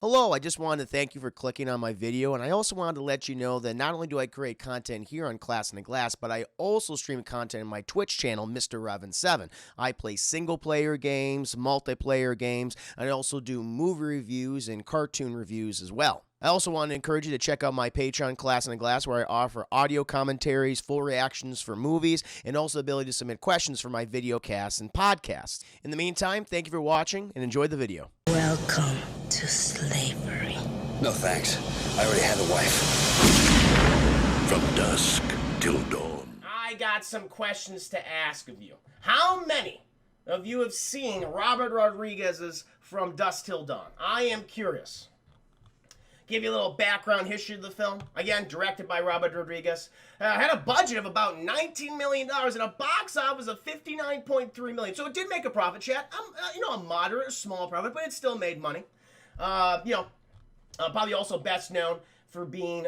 Hello, I just wanted to thank you for clicking on my video, and I also wanted to let you know that not only do I create content here on Class in the Glass, but I also stream content in my Twitch channel, Mr. Revan7. I play single-player games, multiplayer games, and I also do movie reviews and cartoon reviews as well. I also want to encourage you to check out my Patreon, Class in the Glass, where I offer audio commentaries, full reactions for movies, and also the ability to submit questions for my video casts and podcasts. In the meantime, thank you for watching, and enjoy the video. Welcome to slavery. No thanks. I already had a wife. From dusk till dawn. I got some questions to ask of you. How many of you have seen Robert Rodriguez's From Dusk Till Dawn? I am curious. Give you a little background history of the film. Again, directed by Robert Rodriguez. Had a budget of about $19 million and a box office of $59.3 million. So it did make a profit, chat. A moderate, small profit, but it still made money. Probably also best known for being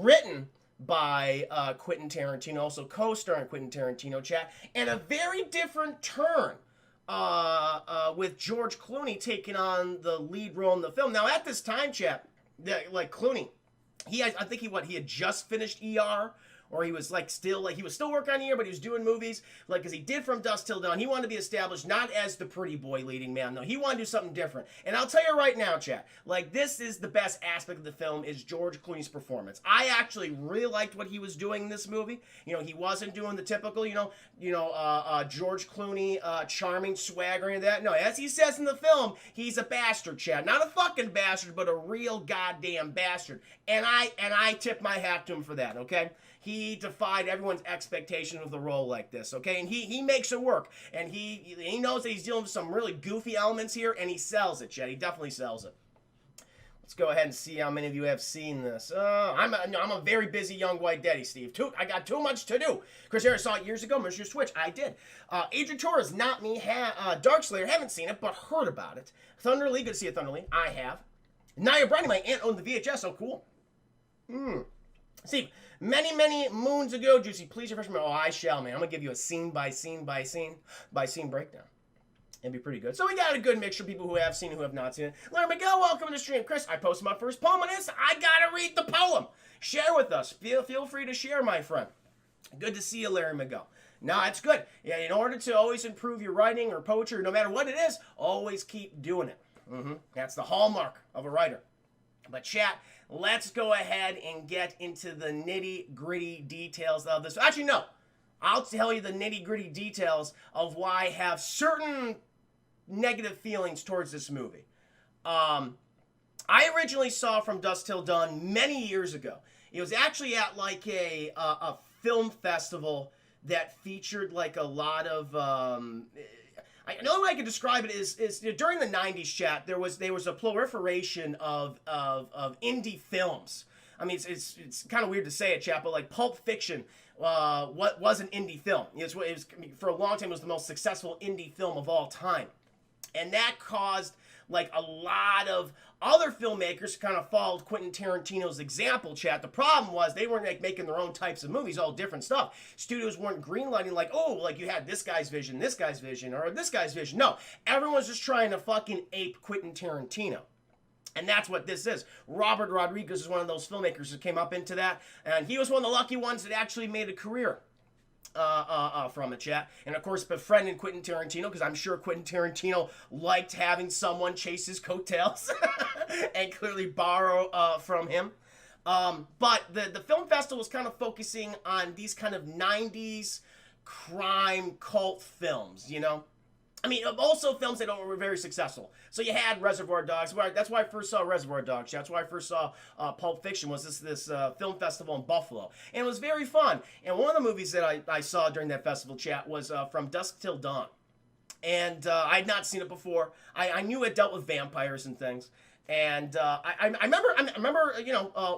written by Quentin Tarantino, also co-starring Quentin Tarantino, chat, and a very different turn with George Clooney taking on the lead role in the film. Now, at this time, chat, like Clooney, I think he had just finished ER, or he was still working on ER, but he was doing movies, because he did From Dusk Till Dawn. He wanted to be established not as the pretty boy leading man, no, he wanted to do something different. And I'll tell you right now, chat, this is the best aspect of the film, is George Clooney's performance. I actually really liked what he was doing in this movie. He wasn't doing the typical, George Clooney, charming, swaggering, and that. No, as he says in the film, he's a bastard, chat. Not a fucking bastard, but a real goddamn bastard. And I tip my hat to him for that, okay? He defied everyone's expectation of the role like this, okay? And he makes it work. And he knows that he's dealing with some really goofy elements here, and he sells it, chat. He definitely sells it. Let's go ahead and see how many of you have seen this. I'm a very busy young white daddy, Steve. I got too much to do. Chris Harris saw it years ago. Mr. Switch, I did. Adrian Torres, not me. Darkslayer, haven't seen it, but heard about it. Thunderly, good to see you, Thunderly. I have. Naya Brownie, my aunt owned the VHS. Oh, cool. Steve, many moons ago, Juicy, please refresh me. Oh, I shall, man. I'm going to give you a scene by scene breakdown. It'd be pretty good. So we got a good mixture of people who have seen and who have not seen it. Larry Miguel, welcome to the stream. Chris, I posted my first poem on this. I gotta read the poem. Share with us. Feel free to share, my friend. Good to see you, Larry Miguel. No, it's good. Yeah, in order to always improve your writing or poetry, or no matter what it is, always keep doing it. That's the hallmark of a writer. But chat, let's go ahead and get into the nitty-gritty details of this. Actually, no. I'll tell you the nitty-gritty details of why I have certain negative feelings towards this movie. I originally saw From Dusk Till Dawn many years ago. It was actually at a film festival that featured a lot of the only way I can describe it is during the 90s, chat, there was a proliferation of indie films. I mean, it's kind of weird to say it, chat, but Pulp Fiction what was an indie film. It was for a long time, it was the most successful indie film of all time. And that caused a lot of other filmmakers kind of followed Quentin Tarantino's example, chat. The problem was they weren't making their own types of movies, all different stuff. Studios weren't greenlighting you had this guy's vision, or this guy's vision. No, everyone's just trying to fucking ape Quentin Tarantino. And that's what this is. Robert Rodriguez is one of those filmmakers that came up into that, and he was one of the lucky ones that actually made a career from it, chat. And of course, befriending Quentin Tarantino, because I'm sure Quentin Tarantino liked having someone chase his coattails and clearly borrow from him. But the film festival was kind of focusing on these kind of 90s crime cult films, I mean, also films that were very successful. So you had Reservoir Dogs. That's why I first saw Reservoir Dogs. That's why I first saw Pulp Fiction, was this film festival in Buffalo. And it was very fun. And one of the movies that I saw during that festival, chat, was From Dusk Till Dawn. And I had not seen it before. I knew it dealt with vampires and things. And I remember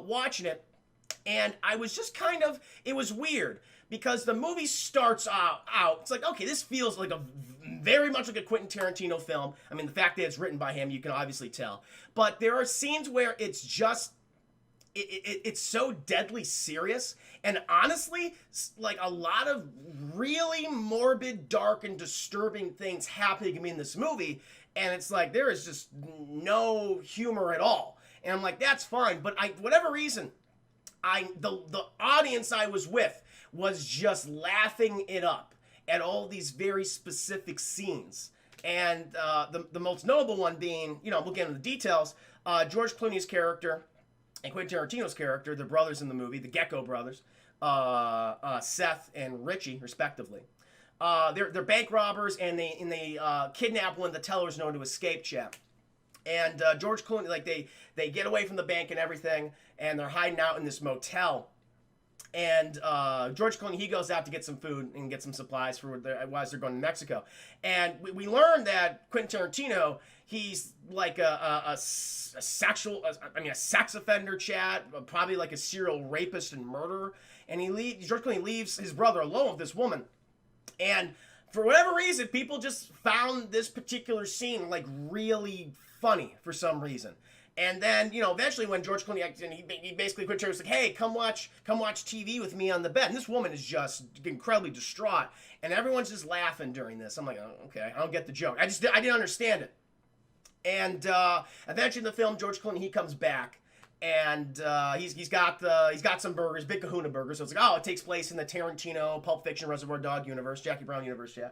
watching it. And I was just it was weird. Because the movie starts out, it's okay, this feels very much like a Quentin Tarantino film. I mean, the fact that it's written by him, you can obviously tell. But there are scenes where it's just, it's so deadly serious. And honestly, a lot of really morbid, dark, and disturbing things happening in this movie. and it's like there is just no humor at all. And I'm like, that's fine, but whatever reason, the audience I was with was just laughing it up at all these very specific scenes. And the most notable one being, we'll get into the details, George Clooney's character and Quentin Tarantino's character, the brothers in the movie, the Gecko brothers, Seth and Richie, respectively. They're bank robbers, and they kidnap one of the tellers known to escape, chap. And George Clooney, like they get away from the bank and everything, and they're hiding out in this motel. And George Clooney, he goes out to get some food and get some supplies for as they're going to Mexico. And we learned that Quentin Tarantino, he's like a sex offender, chat, probably like a serial rapist and murderer. And George Clooney leaves his brother alone with this woman. And for whatever reason, people just found this particular scene like really funny for some reason. And then, eventually when George Clooney, he basically Quentin was like, hey, come watch TV with me on the bed. And this woman is just incredibly distraught. And everyone's just laughing during this. I'm like, oh, okay, I don't get the joke. I didn't understand it. And eventually in the film, George Clooney, he comes back. And he's got some burgers, Big Kahuna burgers. So it's like, it takes place in the Tarantino, Pulp Fiction, Reservoir Dog universe, Jackie Brown universe, yeah.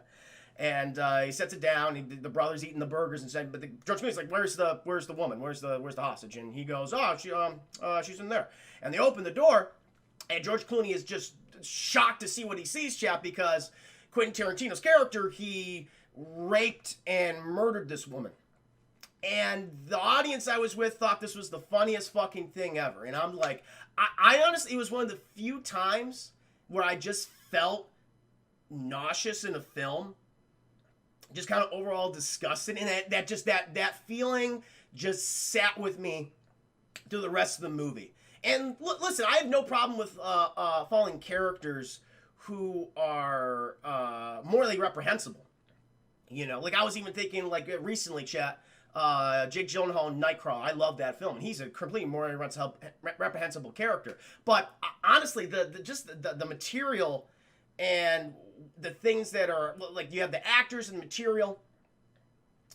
And he sets it down. The brother's eating the burgers and said, but George Clooney's like, "Where's the woman? Where's the hostage?" And he goes, she's in there." And they open the door, and George Clooney is just shocked to see what he sees, chap, because Quentin Tarantino's character, he raped and murdered this woman. And the audience I was with thought this was the funniest fucking thing ever. And I'm like, I honestly, it was one of the few times where I just felt nauseous in a film. Just kind of overall disgusted, and that feeling just sat with me through the rest of the movie. And listen, I have no problem with following characters who are morally reprehensible. Like I was even thinking, like recently, chat, Jake Gyllenhaal in Nightcrawler. I love that film, and he's a completely morally reprehensible character. But honestly, the material and the things that are like, you have the actors and material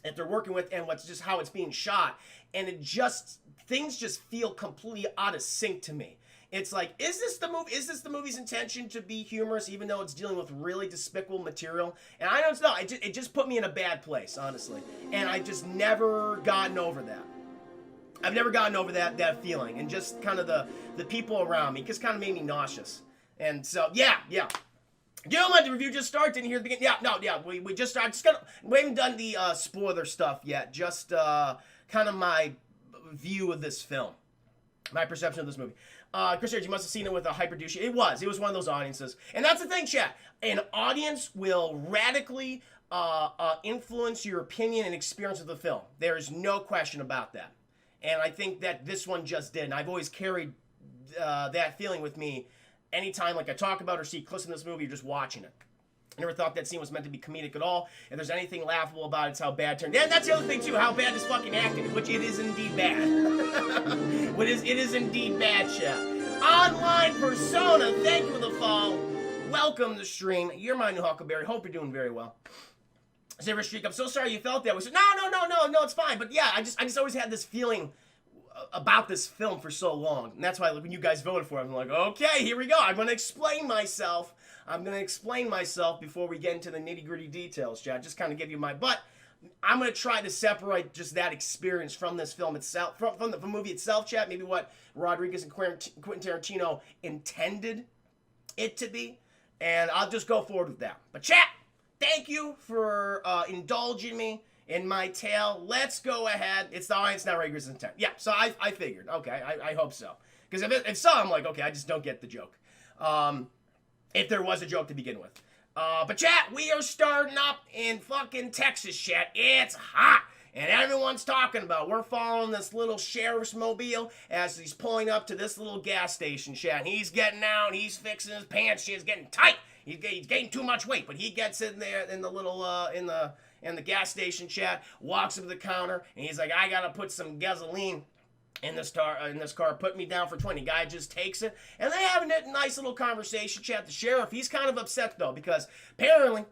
that they're working with, and how it's being shot, and things just feel completely out of sync to me. It's like, is this the movie's intention to be humorous, even though it's dealing with really despicable material? And I don't know, it just put me in a bad place, honestly, and I just never gotten over that. I've never gotten over that feeling, and just kind of the people around me just kind of made me nauseous. And so yeah. You don't let the review just start? Didn't hear the beginning? Yeah. We just started. We haven't done the spoiler stuff yet. Just kind of my view of this film, my perception of this movie. Chris, you must have seen it with a hyperducia. It was one of those audiences, and that's the thing, chat. An audience will radically influence your opinion and experience of the film. There's no question about that, and I think that this one just did. And I've always carried that feeling with me. Anytime, like, I talk about or see clips in this movie, you're just watching it. I never thought that scene was meant to be comedic at all. If there's anything laughable about it, it's how bad it turned. And that's the other thing, too, how bad this fucking acting is, which it is indeed bad. It is indeed bad, chef. Online Persona, thank you for the follow. Welcome to the stream. You're my new Huckleberry. Hope you're doing very well. Silver Streak, I'm so sorry you felt that. We said, no, it's fine. But yeah, I just always had this feeling about this film for so long, and that's why when you guys voted for it, I'm like, okay, here we go. I'm going to explain myself before we get into the nitty-gritty details, Chad. Just kind of give you but I'm going to try to separate just that experience from this film itself, from the movie itself, Chad. Maybe what Rodriguez and Quentin Tarantino intended it to be, and I'll just go forward with that. But chat, thank you for indulging me in my tale. Let's go ahead. It's the audience, not Rodriguez's intent. Yeah, so I figured. Okay, I hope so. Because if so, I'm like, okay, I just don't get the joke. If there was a joke to begin with. But chat, we are starting up in fucking Texas, chat. It's hot. And everyone's talking about, we're following this little sheriff's mobile as he's pulling up to this little gas station, chat. And he's getting out, he's fixing his pants, shit's getting tight. He's getting too much weight, but he gets in there in the little, in the gas station, chat, walks up to the counter, and he's like, I gotta put some gasoline in this car, put me down for 20. Guy just takes it, and they have a nice little conversation, chat. The sheriff, he's kind of upset, though, because apparently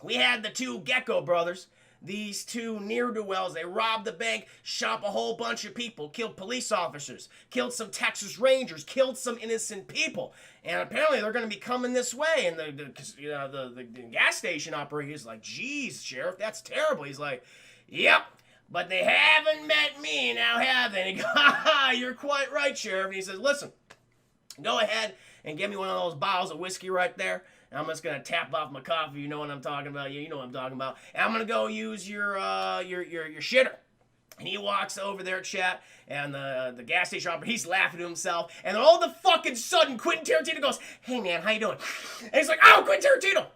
we had the two Gecko brothers these two ne'er-do-wells. They robbed the bank, shot a whole bunch of people, killed police officers, killed some Texas Rangers, killed some innocent people. And apparently they're going to be coming this way. And the gas station operator is like, geez, Sheriff, that's terrible. He's like, yep, but they haven't met me now, have they? And he goes, ha, you're quite right, Sheriff. And he says, listen, go ahead and get me one of those bottles of whiskey right there. I'm just gonna tap off my coffee. You know what I'm talking about. You know what I'm talking about. And I'm gonna go use your shitter. And he walks over there, chat, and the gas station operator, he's laughing to himself. And then all of the fucking sudden, Quentin Tarantino goes, "Hey man, how you doing?" And he's like, "Oh, Quentin Tarantino."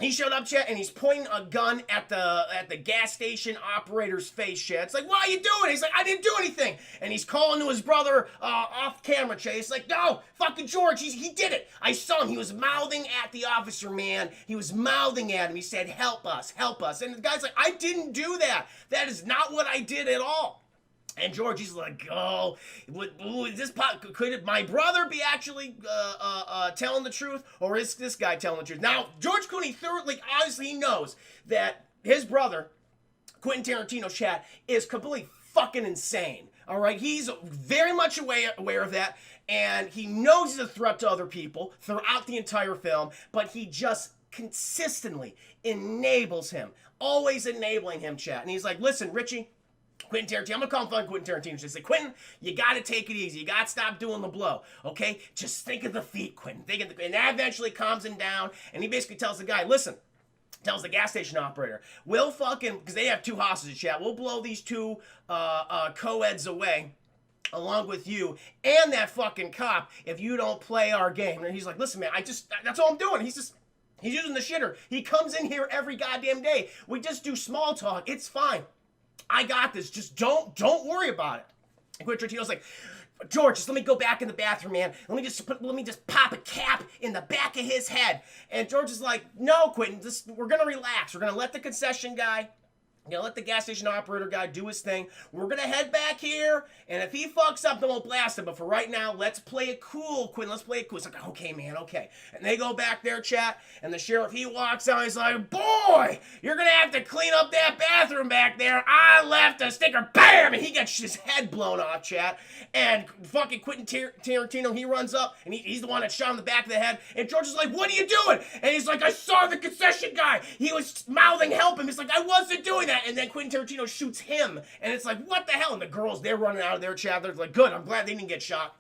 He showed up, chat, and he's pointing a gun at the gas station operator's face, chat. It's like, what are you doing? He's like, I didn't do anything. And he's calling to his brother off camera, chat. He's like, no, fucking George, he did it. I saw him. He was mouthing at the officer, man. He was mouthing at him. He said, help us, help us. And the guy's like, I didn't do that. That is not what I did at all. And George, he's like, oh, could my brother be actually telling the truth, or is this guy telling the truth? Now, George Clooney thoroughly, obviously, he knows that his brother, Quentin Tarantino, chat, is completely fucking insane. All right, he's very much aware of that, and he knows he's a threat to other people throughout the entire film, but he just consistently enables him, always enabling him, chat. And he's like, listen, Richie, Quentin Tarantino, I'm gonna call him fucking Quentin Tarantino. Just say, Quentin, you gotta take it easy. You gotta stop doing the blow, okay? Just think of the feet, Quentin. And that eventually calms him down, and he basically tells the guy, listen, tells the gas station operator, we'll fucking, because they have two hostages, chat, we'll blow these two co-eds away, along with you and that fucking cop, if you don't play our game. And he's like, listen, man, that's all I'm doing. He's using the shitter. He comes in here every goddamn day. We just do small talk. It's fine. I got this. Just don't worry about it. And Quentin Tarantino's like, George, just let me go back in the bathroom, man. Let me just pop a cap in the back of his head. And George is like, no, Quentin, we're gonna relax. We're gonna let the concession guy, let the gas station operator guy do his thing. We're gonna head back here, and if he fucks up, then we'll blast him. But for right now, let's play it cool, Quinn. Let's play it cool. It's like, okay, man, okay. And they go back there, chat, and the sheriff, he walks out, he's like, boy, you're gonna have to clean up that bathroom back there. I left a sticker, bam! And he gets his head blown off, chat. And fucking Quentin Tarantino, he runs up, and he's the one that shot him in the back of the head. And George is like, what are you doing? And he's like, I saw the concession guy. He was mouthing help him. He's like, I wasn't doing that. And then Quentin Tarantino shoots him, and it's like, what the hell? And the girls, they're running out of their chat. They're like, good, I'm glad they didn't get shot.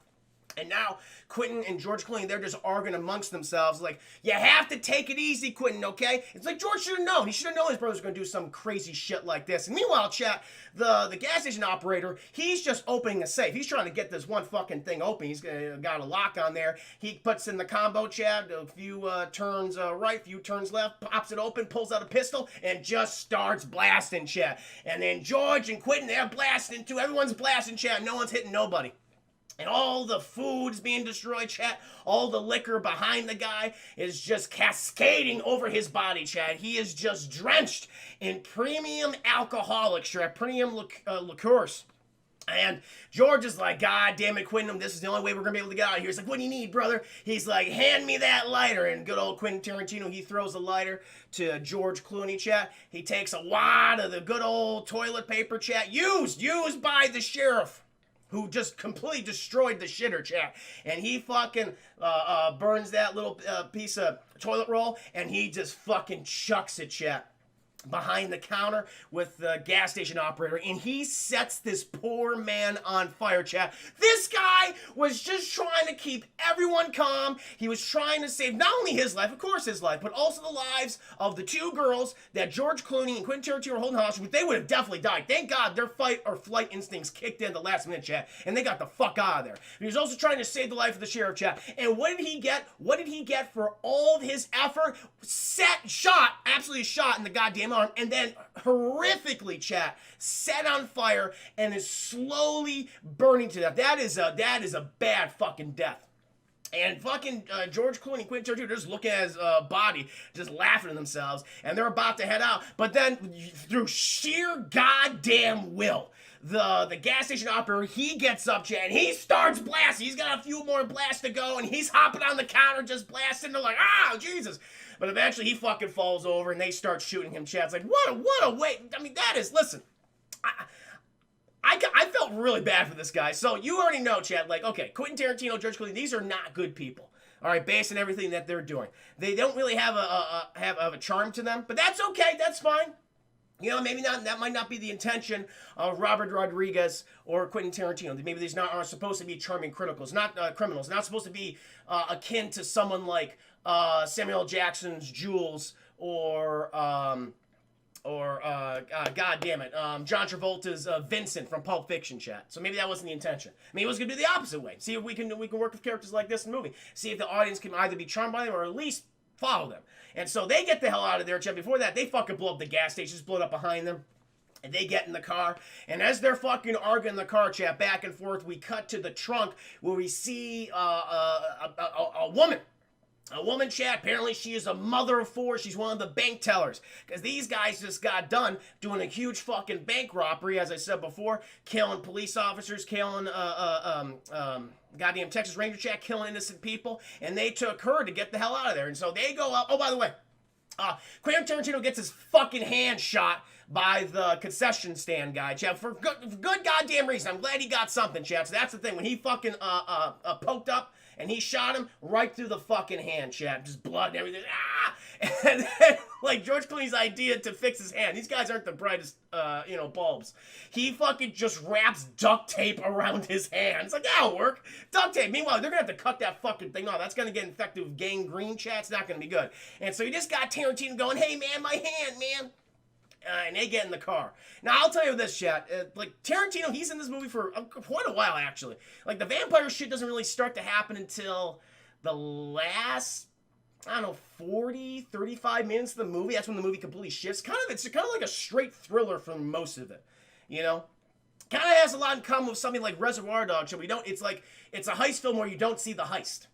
And now Quentin and George Clooney, they're just arguing amongst themselves like, you have to take it easy, Quentin, okay? It's like George should have known. He should have known his brother's going to do some crazy shit like this. And meanwhile, chat, the gas station operator, he's just opening a safe. He's trying to get this one fucking thing open. He's got a lock on there. He puts in the combo, chat, a few turns right, few turns left, pops it open, pulls out a pistol, and just starts blasting, chat. And then George and Quentin, they're blasting too. Everyone's blasting, chat. No one's hitting nobody. And all the food's being destroyed, chat. All the liquor behind the guy is just cascading over his body, chat. He is just drenched in premium alcoholics, chat. Premium liqueurs. And George is like, God damn it, Quentin, this is the only way we're going to be able to get out of here. He's like, what do you need, brother? He's like, hand me that lighter. And good old Quentin Tarantino, he throws a lighter to George Clooney, chat. He takes a wad of the good old toilet paper, chat, used by the sheriff, who just completely destroyed the shitter, chat. And he fucking burns that little piece of toilet roll, and he just fucking chucks it, chat, behind the counter with the gas station operator, and he sets this poor man on fire, chat. This guy was just trying to keep everyone calm. He was trying to save not only his life, of course his life, but also the lives of the two girls that George Clooney and Quentin Tarantino were holding hostage. They would have definitely died. Thank God their fight or flight instincts kicked in at the last minute, chat, and they got the fuck out of there. He was also trying to save the life of the sheriff, chat. And what did he get? What did he get for all of his effort? Absolutely shot in the goddamn arm, and then horrifically, chat, set on fire and is slowly burning to death. That is a bad fucking death. And fucking George Clooney and Quentin Tarantino just looking at his body, just laughing at themselves, and they're about to head out. But then, through sheer goddamn will, the gas station operator, he gets up, chat, and he starts blasting. He's got a few more blasts to go, and he's hopping on the counter just blasting. They're like, ah, Jesus. But eventually he fucking falls over, and they start shooting him, chat. It's like, what a way. I mean, that is, listen, I felt really bad for this guy. So you already know, Chad, like, okay, Quentin Tarantino, George Clooney, these are not good people. All right, based on everything that they're doing. They don't really have a charm to them, but that's okay. That's fine. You know, maybe not. That might not be the intention of Robert Rodriguez or Quentin Tarantino. Maybe these aren't supposed to be charming criminals, not supposed to be akin to someone like Samuel L. Jackson's Jules or God damn it, John Travolta's Vincent from Pulp Fiction, chat. So maybe that wasn't the intention. Maybe it was gonna do the opposite way. See if we can work with characters like this in the movie. See if the audience can either be charmed by them or at least follow them. And so they get the hell out of there, chat. Before that, they fucking blow up the gas station, just blow it up behind them. And they get in the car, and as they're fucking arguing in the car, chat, back and forth, we cut to the trunk where we see a woman. A woman, chat, apparently she is a mother of four. She's one of the bank tellers. Because these guys just got done doing a huge fucking bank robbery, as I said before. Killing police officers, killing, goddamn Texas Ranger, chat, killing innocent people. And they took her to get the hell out of there. And so they go up. Oh, by the way, Quentin Tarantino gets his fucking hand shot by the concession stand guy, chat, for good goddamn reason. I'm glad he got something, chat. So that's the thing. When he fucking poked up, and he shot him right through the fucking hand, chat. Just blood and everything. Ah! And then, like, George Clooney's idea to fix his hand. These guys aren't the brightest, bulbs. He fucking just wraps duct tape around his hand. It's like, that'll work. Duct tape. Meanwhile, they're going to have to cut that fucking thing off. That's going to get infected with gangrene, chat. It's not going to be good. And so you just got Tarantino going, hey, man, my hand, man. And they get in the car. Now, I'll tell you this, chat. Like, Tarantino, he's in this movie for quite a while, actually. Like, the vampire shit doesn't really start to happen until the last, I don't know, 40, 35 minutes of the movie. That's when the movie completely shifts. It's kind of like a straight thriller for most of it, you know? Kind of has a lot in common with something like Reservoir Dogs. So it's a heist film where you don't see the heist.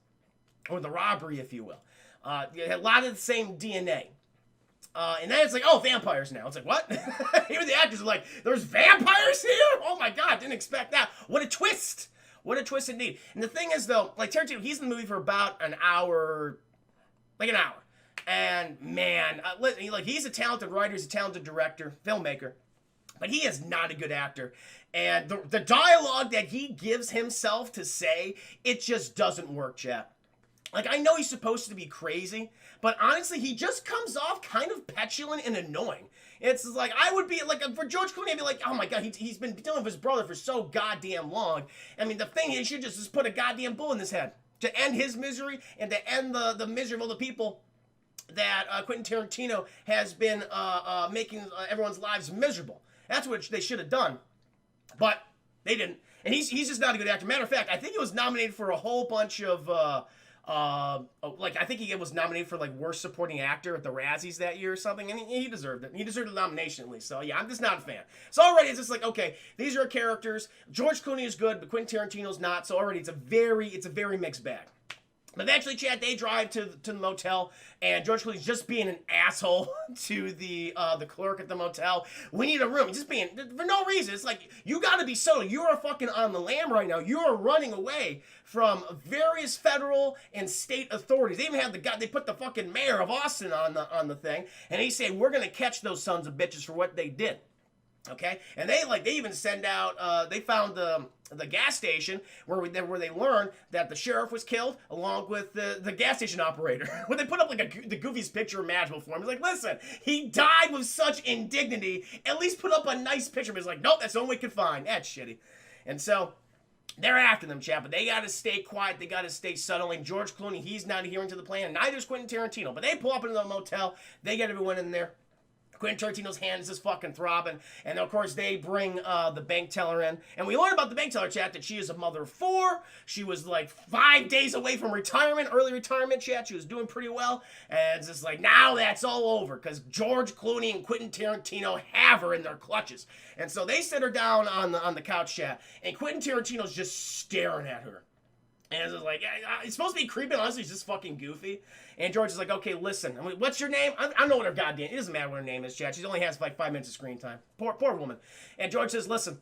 Or the robbery, if you will. A lot of the same DNA. And then it's like, oh, vampires now. It's like, what? Even the actors are like, there's vampires here? Oh my God, didn't expect that. What a twist. What a twist indeed. And the thing is, though, like, Tarantino, he's in the movie for about an hour. And, man, like, he's a talented writer, he's a talented director, filmmaker. But he is not a good actor. And the dialogue that he gives himself to say, it just doesn't work, chat. Like, I know he's supposed to be crazy, but honestly, he just comes off kind of petulant and annoying. It's like, I would be, like, for George Clooney, I'd be like, oh my God, he's been dealing with his brother for so goddamn long. I mean, the thing is, he should just put a goddamn bullet in his head to end his misery and to end the misery of all the people that Quentin Tarantino has been making everyone's lives miserable. That's what they should have done. But they didn't. And he's just not a good actor. Matter of fact, I think he was nominated for a whole bunch of... I think he was nominated for, like, worst supporting actor at the Razzies that year or something, and he deserved it. He deserved a nomination at least. So yeah, I'm just not a fan. So already it's just like, okay, these are characters. George Clooney is good, but Quentin Tarantino's not. So already it's a very mixed bag. Eventually, Chad, they drive to the motel, and George Clooney's just being an asshole to the clerk at the motel. We need a room. He's just being, for no reason. It's like, you gotta be subtle. You are fucking on the lam right now. You are running away from various federal and state authorities. They even have they put the fucking mayor of Austin on the thing, and he's saying, we're gonna catch those sons of bitches for what they did. Okay, and they even send out. They found the gas station where they learned that the sheriff was killed along with the gas station operator. When they put up like the goofiest picture imaginable for him, it's like, listen, he died with such indignity. At least put up a nice picture. But it's like, nope, that's the only we could find. That's shitty. And so they're after them, chap. But they got to stay quiet. They got to stay subtle. And George Clooney, he's not adhering to the plan. Neither is Quentin Tarantino. But they pull up into the motel. They get everyone in there. Quentin Tarantino's hand is just fucking throbbing. And of course, they bring the bank teller in. And we learn about the bank teller, chat, that she is a mother of four. She was like 5 days away from retirement, early retirement, chat. She was doing pretty well. And it's just like, now that's all over. Because George Clooney and Quentin Tarantino have her in their clutches. And so they sit her down on the couch, chat. And Quentin Tarantino's just staring at her. And it's just like, it's supposed to be creepy, honestly, it's just fucking goofy. And George is like, okay, listen, what's your name? I don't know what her goddamn, it doesn't matter what her name is, Chad. She only has like 5 minutes of screen time. Poor woman. And George says, listen,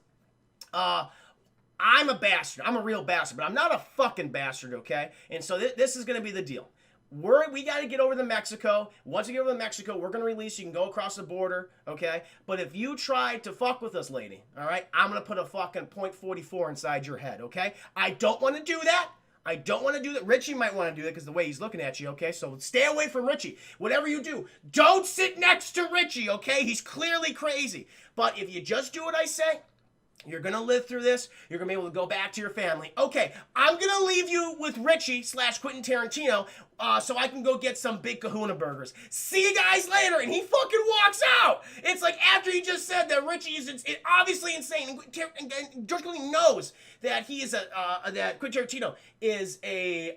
I'm a bastard. I'm a real bastard, but I'm not a fucking bastard, okay? And so this is going to be the deal. We got to get over to Mexico. Once we get over to Mexico, we're going to release you. You can go across the border, okay? But if you try to fuck with us, lady, all right, I'm going to put a fucking .44 inside your head, okay? I don't want to do that. I don't want to do that. Richie might want to do that because the way he's looking at you, okay? So stay away from Richie. Whatever you do, don't sit next to Richie, okay? He's clearly crazy. But if you just do what I say, you're going to live through this. You're going to be able to go back to your family. Okay, I'm going to leave you with Richie / Quentin Tarantino so I can go get some Big Kahuna burgers. See you guys later. And he fucking walks out. It's like after he just said that Richie is obviously insane. And George Clooney knows that he is that Quentin Tarantino is a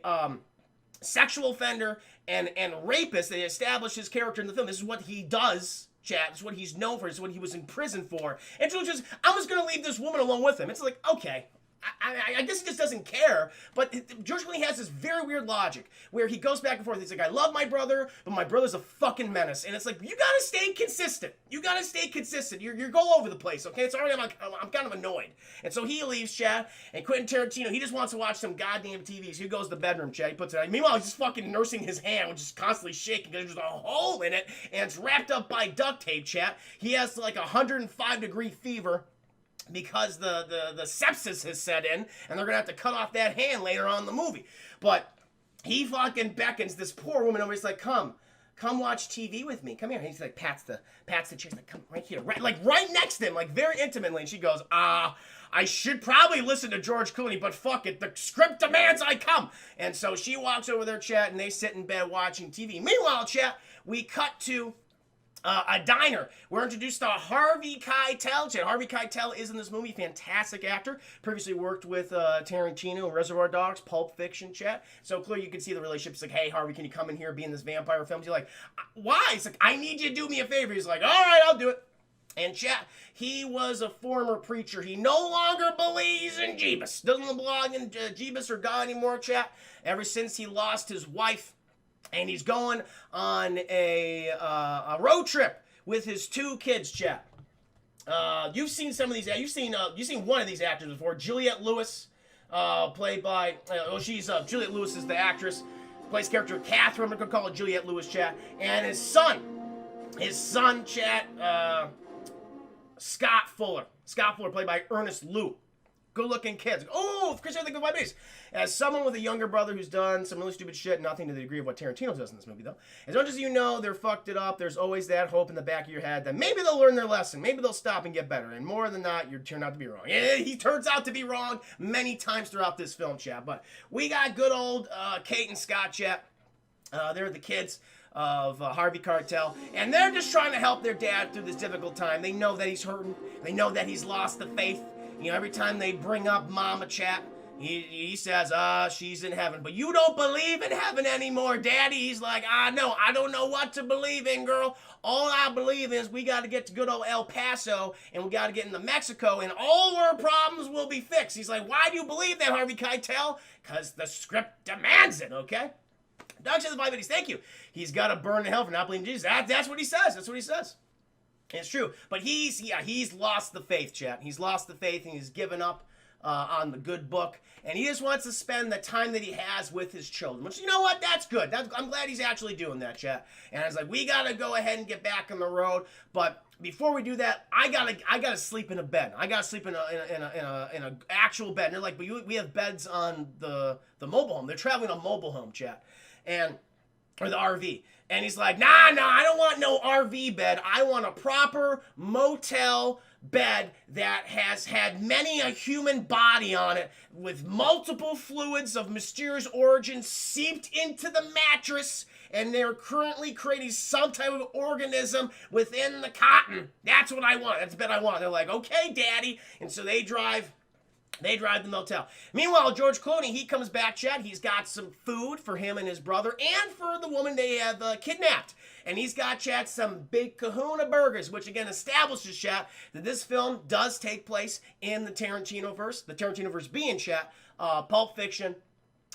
sexual offender and rapist. They established his character in the film. This is what he does. Chat. It's what he's known for. It's what he was in prison for. And so just, I'm just going to leave this woman alone with him. It's like, okay. I guess he just doesn't care. But George Clooney has this very weird logic where he goes back and forth. He's like, I love my brother, but my brother's a fucking menace. And it's like, you got to stay consistent. You got to stay consistent. You're all over the place, okay? It's already, I'm kind of annoyed. And so he leaves, chat. And Quentin Tarantino, he just wants to watch some goddamn TV. So he goes to the bedroom, chat. He puts it on. Meanwhile, he's just fucking nursing his hand, which is constantly shaking because there's a hole in it. And it's wrapped up by duct tape, chat. He has like 105-degree fever, because the sepsis has set in, and they're gonna have to cut off that hand later on in the movie. But he fucking beckons this poor woman over. He's like, come watch TV with me. Come here. And he's like, pats the chair. He's like, come right here, right next to him, like very intimately. And she goes, I should probably listen to George Clooney, but fuck it, the script demands I come. And so she walks over there, chat, and they sit in bed watching TV. Meanwhile, chat, we cut to a diner. We're introduced to Harvey Keitel. Harvey Keitel is in this movie. Fantastic actor. Previously worked with Tarantino, Reservoir Dogs, Pulp Fiction, chat. So clearly you can see the relationship. It's like, hey, Harvey, can you come in here, be in this vampire film? He's like, why? It's like, I need you to do me a favor. He's like, all right, I'll do it. And chat, he was a former preacher. He no longer believes in Jeebus. Doesn't belong in Jeebus or God anymore, chat. Ever since he lost his wife, and he's going on a road trip with his 2 kids, chat. You've seen some of these. You've seen one of these actors before. Juliette Lewis, played by. Juliette Lewis is the actress. Plays character Catherine. I'm gonna call it Juliette Lewis, chat. And his son, chat. Scott Fuller, played by Ernest Liu. Good-looking kids. Oh, Chris, I think of my base. As someone with a younger brother who's done some really stupid shit, nothing to the degree of what Tarantino does in this movie, though. As much as you know they're fucked it up, there's always that hope in the back of your head that maybe they'll learn their lesson. Maybe they'll stop and get better. And more than not, you turn out to be wrong. Yeah, he turns out to be wrong many times throughout this film, chat. But we got good old Kate and Scott, chat. They're the kids of Harvey Keitel, and they're just trying to help their dad through this difficult time. They know that he's hurting. They know that he's lost the faith. You know, every time they bring up Mama, chat, he says, she's in heaven. But you don't believe in heaven anymore, Daddy. He's like, no, I don't know what to believe in, girl. All I believe is we got to get to good old El Paso, and we got to get into Mexico, and all our problems will be fixed. He's like, why do you believe that, Harvey Keitel? Because the script demands it, okay? Doug says the 5 minutes, thank you. He's got to burn in hell for not believing Jesus. That's what he says. That's what he says. It's true. But he's lost the faith, chat. He's lost the faith, and he's given up on the good book. And he just wants to spend the time that he has with his children. Which, you know what? That's good. I'm glad he's actually doing that, chat. And I was like, we got to go ahead and get back on the road. But before we do that, I gotta sleep in a bed. I gotta sleep in a actual bed. And they're like, but we have beds on the mobile home. They're traveling on mobile home, chat. Or the RV. And he's like, nah, I don't want no RV bed. I want a proper motel bed that has had many a human body on it with multiple fluids of mysterious origin seeped into the mattress, and they're currently creating some type of organism within the cotton. That's what I want. That's the bed I want. They're like, okay, Daddy. And so they drive the motel. Meanwhile, George Clooney, he comes back, chat. He's got some food for him and his brother and for the woman they have kidnapped. And he's got, chat, some Big Kahuna burgers, which again establishes, chat, that this film does take place in the Tarantino-verse. The Tarantino-verse being, chat, Pulp Fiction,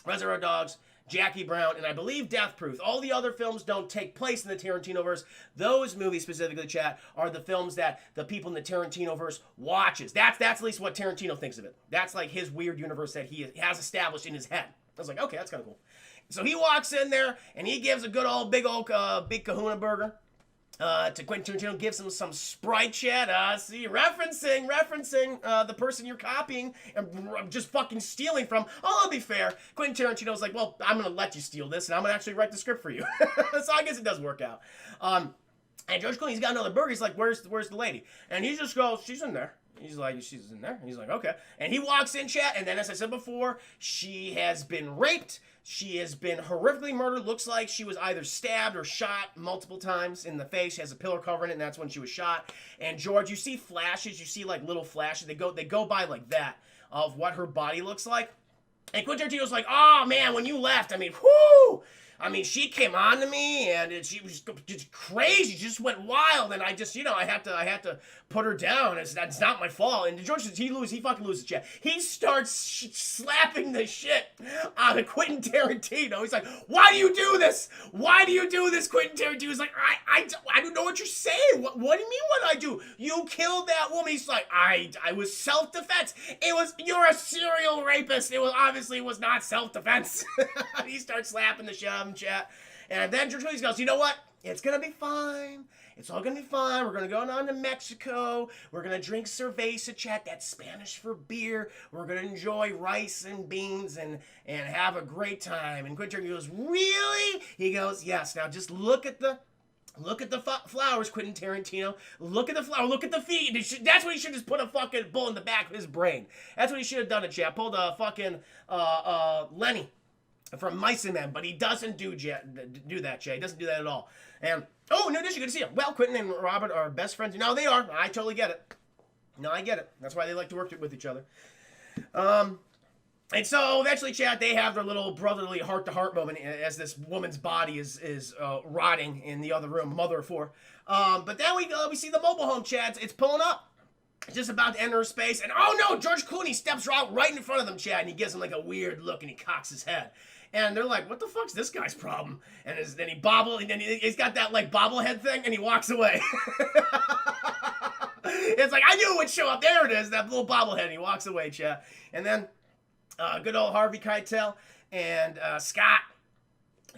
Reservoir Dogs, Jackie Brown, and I believe Death Proof. All the other films don't take place in the Tarantino-verse. Those movies specifically, chat, are the films that the people in the Tarantino-verse watches. That's at least what Tarantino thinks of it. That's like his weird universe that he has established in his head. I was like, okay, that's kind of cool. So he walks in there, and he gives a good old big kahuna burger to Quentin Tarantino, gives him some Sprite chat. See, referencing the person you're copying and just fucking stealing from. Oh, I'll be fair. Quentin Tarantino's like, well, I'm going to let you steal this, and I'm going to actually write the script for you. So I guess it does work out. And George Clooney's got another burger. He's like, where's the lady? And he just goes, she's in there. He's like, she's in there. He's like, okay. And he walks in, chat, and then, as I said before, she has been raped. She has been horrifically murdered. Looks like she was either stabbed or shot multiple times in the face. She has a pillow covering it, and that's when she was shot. And George, you see flashes. You see like little flashes. They go by like that of what her body looks like. And Quentin Tarantino's like, oh man, when you left, I mean, whoo! I mean, she came on to me, and she was just crazy. She just went wild, and I just, I had to put her down. That's not my fault. And George, he fucking loses chat. He starts slapping the shit out of Quentin Tarantino. He's like, why do you do this? Why do you do this, Quentin Tarantino? He's like, I don't know what you're saying. What do you mean what I do? You killed that woman. He's like, I was self-defense. You're a serial rapist. Obviously was not self-defense. He starts slapping the shit out of him, chat. And then George Clooney goes, you know what? It's going to be fine. It's all going to be fine. We're going to go down to Mexico. We're going to drink cerveza, chat. That's Spanish for beer. We're going to enjoy rice and beans and have a great time. And Quentin goes, really? He goes, yes. Now just look at the flowers, Quentin Tarantino. Look at the flower. Look at the feet. That's what he should just put a fucking bull in the back of his brain. That's what he should have done, chat. Pulled a fucking Lenny from Mice and Men, but he doesn't do that, Jay. He doesn't do that at all. And, oh, in addition, you can see him. Well, Quentin and Robert are best friends. No, they are. I totally get it. No, I get it. That's why they like to work with each other. And so, eventually, chat, they have their little brotherly heart-to-heart moment as this woman's body is rotting in the other room, mother of four. But then we see the mobile home, chat. It's pulling up. It's just about to enter space. And, oh, no, George Clooney steps out right in front of them, chat, and he gives him, like, a weird look, and he cocks his head. And they're like, what the fuck's this guy's problem? And then he's got that, like, bobblehead thing, and he walks away. It's like, I knew it would show up. There it is, that little bobblehead. And he walks away, chat. And then good old Harvey Keitel and Scott.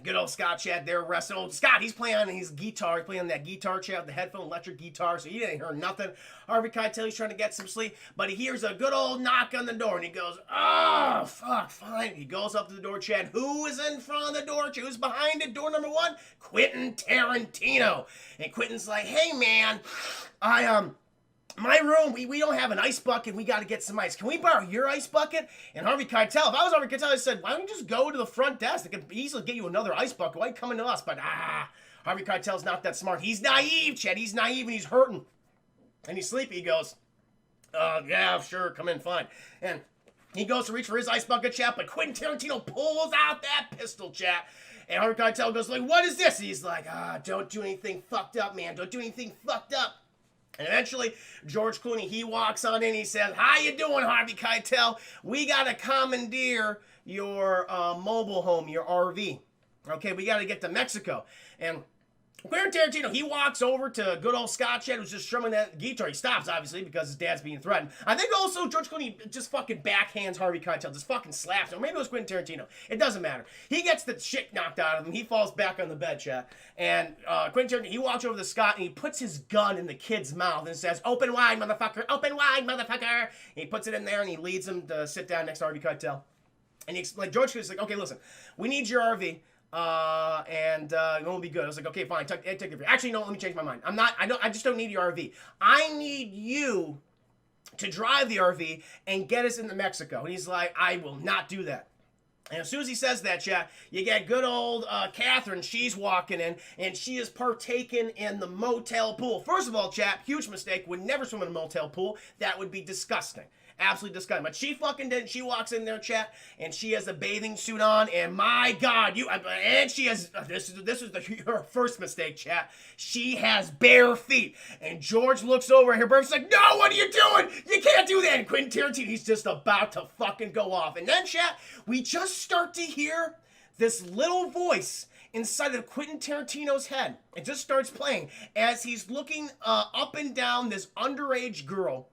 Good old Scott, chat. They're arrested. Old Scott, he's playing on his guitar. He's playing on that guitar, chat, the headphone electric guitar. So he didn't hear nothing. Harvey Keitel, he's trying to get some sleep. But he hears a good old knock on the door. And he goes, oh, fuck, fine. He goes up to the door, chat. Who is in front of the door? Who's behind it? Door number one? Quentin Tarantino. And Quentin's like, hey, man, my room, we don't have an ice bucket. We got to get some ice. Can we borrow your ice bucket? And Harvey Keitel, if I was Harvey Keitel, I said, why don't you just go to the front desk? They could easily get you another ice bucket. Why are you coming to us? But, Harvey Keitel's not that smart. He's naive, Chet. He's naive and he's hurting. And he's sleepy. He goes, yeah, sure, come in, fine. And he goes to reach for his ice bucket, chat, but Quentin Tarantino pulls out that pistol, chat. And Harvey Keitel goes like, what is this? And he's like, don't do anything fucked up, man. Don't do anything fucked up. And eventually, George Clooney, he walks on in. He says, how you doing, Harvey Keitel? We got to commandeer your mobile home, your RV. Okay, we got to get to Mexico. And Quentin Tarantino, he walks over to good old Scott Chet, who's just strumming that guitar. He stops, obviously, because his dad's being threatened. I think also George Clooney just fucking backhands Harvey Keitel, just fucking slaps him. Maybe it was Quentin Tarantino. It doesn't matter. He gets the shit knocked out of him. He falls back on the bed, Chet. And Quentin Tarantino, he walks over to Scott, and he puts his gun in the kid's mouth and says, open wide, motherfucker. Open wide, motherfucker. And he puts it in there, and he leads him to sit down next to Harvey Keitel. And George Clooney's like, okay, listen, we need your RV. And it won't be good. I was like, okay, fine, take it for you. Actually, no, let me change my mind. I just don't need your RV. I need you to drive the RV and get us into Mexico. And he's like, I will not do that. And as soon as he says that, chat, you get good old Catherine. She's walking in, and she is partaking in the motel pool. First of all, chat, huge mistake. Would never swim in a motel pool. That would be disgusting. Absolutely disgusting. But she fucking didn't. She walks in there, chat, and she has a bathing suit on, and my God, and she has, this is her first mistake, chat. She has bare feet. And George looks over at her, Bert's like, no, what are you doing? You can't do that. And Quentin Tarantino, he's just about to fucking go off. And then, chat, we just start to hear this little voice inside of Quentin Tarantino's head. It just starts playing as he's looking up and down this underage girl.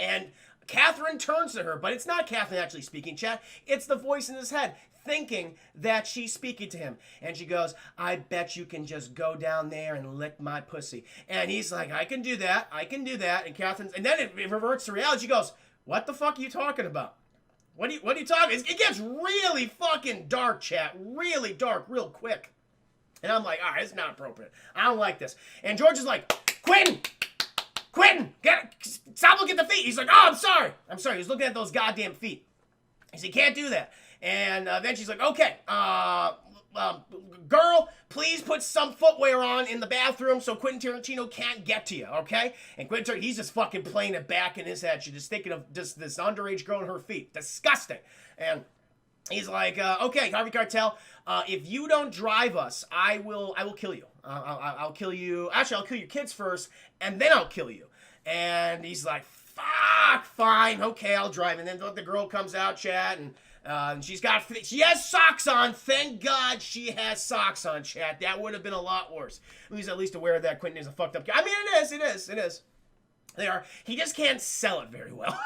And Catherine turns to her, but it's not Catherine actually speaking, chat. It's the voice in his head thinking that she's speaking to him. And she goes, I bet you can just go down there and lick my pussy. And he's like, I can do that. I can do that. And Catherine's, and then it reverts to reality. She goes, what the fuck are you talking about? What are you talking? It gets really fucking dark, chat. Really dark, real quick. And I'm like, all right, it's not appropriate. I don't like this. And George is like, Quentin, stop looking at the feet. He's like, oh, I'm sorry. He's looking at those goddamn feet. He said, you can't do that. And then she's like, okay, girl, please put some footwear on in the bathroom so Quentin Tarantino can't get to you, okay? And Quentin Tarantino, he's just fucking playing it back in his head. She's just thinking of just this underage girl and her feet. Disgusting. And he's like, okay, Harvey Keitel, if you don't drive us, I will kill you. I'll kill you. Actually, I'll kill your kids first, and then I'll kill you. And he's like, fuck, fine, okay, I'll drive. And then the girl comes out, chat, and she has socks on. Thank God she has socks on, chat. That would have been a lot worse. He's at least aware of that. Quentin is a fucked up guy. I mean, it is. They are. He just can't sell it very well.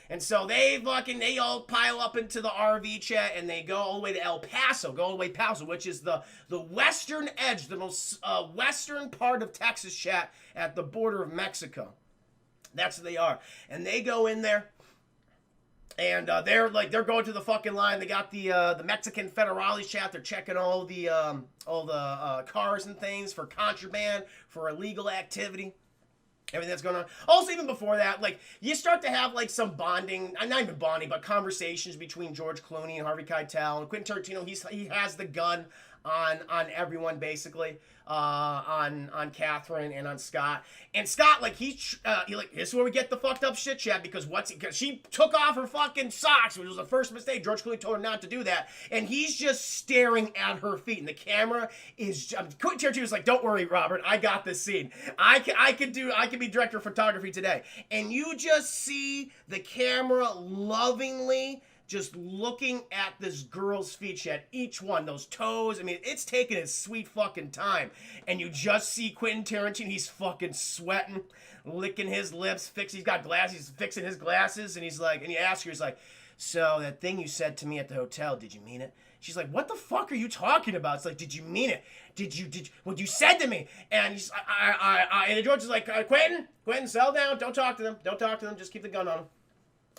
And so they all pile up into the RV, chat, and they go all the way to El Paso, which is the western edge, the most western part of Texas, chat, at the border of Mexico. That's where they are. And they go in there. And they're going to the fucking line. They got the Mexican federales, chat. They're checking all the cars and things for contraband, for illegal activity, everything that's going on. Also, even before that, like, you start to have like some bonding, not even bonding, but conversations between George Clooney and Harvey Keitel and Quentin Tarantino. He has the gun on everyone, basically, on Catherine and on Scott. And Scott, like, he like, this is where we get the fucked up shit, chat, because she took off her fucking socks, which was the first mistake. George Clooney told her not to do that, and he's just staring at her feet, and the camera is, Quentin Tarantino's like, don't worry, Robert, I got this scene. I can be director of photography today. And you just see the camera lovingly just looking at this girl's feet, chat, each one, those toes. I mean, it's taking its sweet fucking time. And you just see Quentin Tarantino, he's fucking sweating, licking his lips, he's got glasses, he's fixing his glasses, and he's like, and you ask her, he's like, so that thing you said to me at the hotel, did you mean it? She's like, what the fuck are you talking about? It's like, did you mean it? Did you what you said to me? And he's, and George is like, Quentin, settle down, don't talk to them, just keep the gun on them.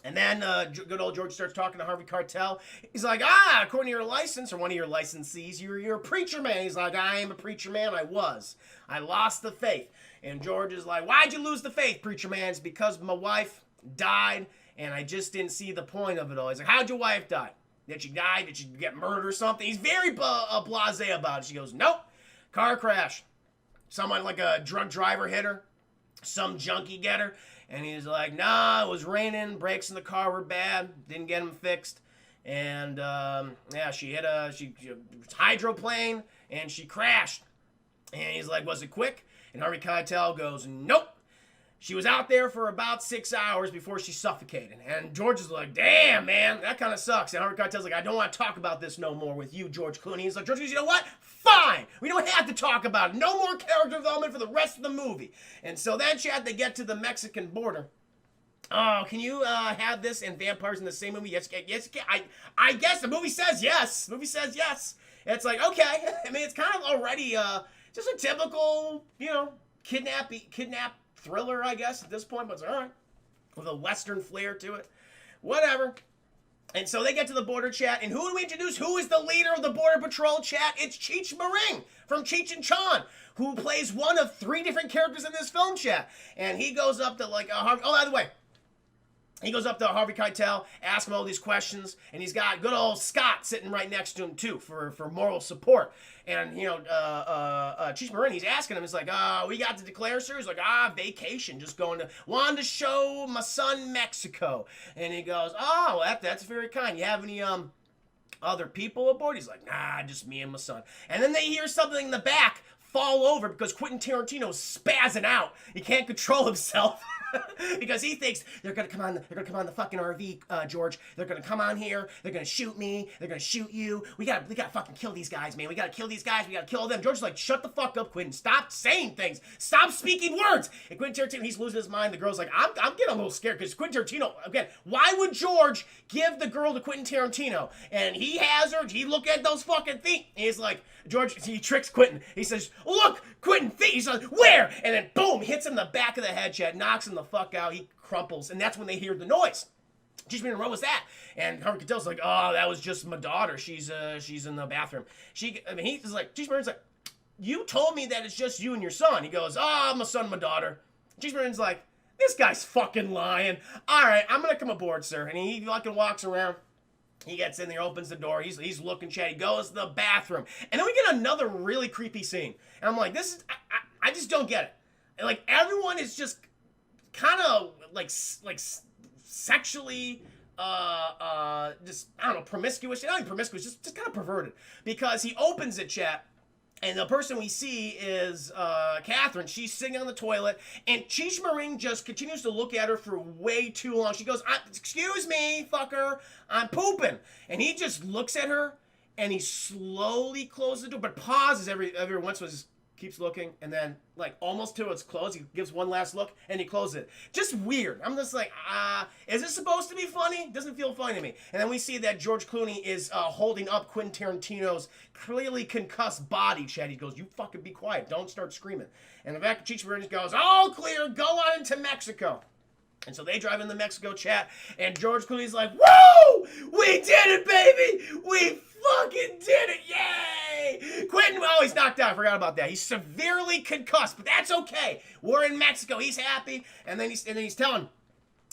And then good old George starts talking to Harvey Keitel. He's like, according to your license, or one of your licensees, you're a preacher man. He's like, I am a preacher man. I lost the faith. And George is like, why'd you lose the faith, preacher man? It's because my wife died, and I just didn't see the point of it all. He's like, how'd your wife die? Did she die? Did she get murdered or something? He's very blasé about it. She goes, nope, car crash. Someone like a drunk driver hit her. Some junkie get her. And he's like, nah, it was raining, brakes in the car were bad, didn't get them fixed. And, she hydroplane, and she crashed. And he's like, was it quick? And Harvey Keitel goes, nope. She was out there for about 6 hours before she suffocated. And George is like, damn, man, that kind of sucks. And Harvey Keitel's like, I don't want to talk about this no more with you, George Clooney. He's like, George, you know what? Fine. We don't have to talk about it. No more character development for the rest of the movie. And so then, Chad, they get to the Mexican border. Oh, can you have this and vampires in the same movie? Yes. I guess the movie says yes. It's like, okay. I mean, it's kind of already just a typical, kidnap thriller, I guess, at this point. But it's all right. With a Western flair to it. Whatever. And so they get to the border, chat, and who do we introduce? Who is the leader of the Border Patrol, chat? It's Cheech Marin from Cheech and Chong, who plays one of 3 different characters in this film, chat. And he goes up to, like, by the way, he goes up to Harvey Keitel, asks him all these questions, and he's got good old Scott sitting right next to him, too, for moral support. And, Cheech Marin, he's asking him, he's like, we got to declare, sir? He's like, vacation, just wanted to show my son Mexico. And he goes, oh, that's very kind. You have any, other people aboard? He's like, nah, just me and my son. And then they hear something in the back fall over because Quentin Tarantino's spazzing out. He can't control himself. Because he thinks they're gonna come on the fucking RV, George. They're gonna come on here, they're gonna shoot me, they're gonna shoot you. We gotta fucking kill these guys, man. We gotta kill these guys, we gotta kill them. George's like, shut the fuck up, Quentin. Stop saying things. Stop speaking words. And Quentin Tarantino, he's losing his mind. The girl's like, I'm getting a little scared because Quentin Tarantino, again, why would George give the girl to Quentin Tarantino? And he has her, he look at those fucking feet. And he's like, George, he tricks Quentin. He says, look, Quentin, feet. He's like, where? And then boom, hits him in the back of the head, Chad, knocks him the fuck out. He crumples. And that's when they hear the noise. Cheech Marin, what was that? And Harvey Keitel's like, oh, that was just my daughter. She's in the bathroom. He's like, Cheech Marin's like, you told me that it's just you and your son. He goes, oh, my son and my daughter. Cheech Marin's like, this guy's fucking lying. All right, I'm going to come aboard, sir. And he fucking walks around. He gets in there, opens the door. He's looking, Chad. He goes to the bathroom. And then we get another really creepy scene. And I'm like, this is, I just don't get it. And like, everyone is just kind of like sexually, just, I don't know, promiscuous. Not even promiscuous, just kind of perverted. Because he opens it, Chad. And the person we see is Catherine. She's sitting on the toilet, and Cheech Marin just continues to look at her for way too long. She goes, excuse me, fucker, I'm pooping. And he just looks at her, and he slowly closes the door, but pauses every once in a while, keeps looking, and then, like, almost till it's closed, he gives one last look, and he closes it. Just weird. I'm just like, is this supposed to be funny? Doesn't feel funny to me. And then we see that George Clooney is holding up Quentin Tarantino's clearly concussed body, Chad. He goes, you fucking be quiet. Don't start screaming. And the back of Cheech Marin goes, all clear, go on into Mexico. And so they drive into Mexico, Chat, and George Clooney's like, woo! We did it, baby! We fucking did it! Yay! Quentin, oh, he's knocked out. I forgot about that. He's severely concussed, but that's okay. We're in Mexico. He's happy. And then he's telling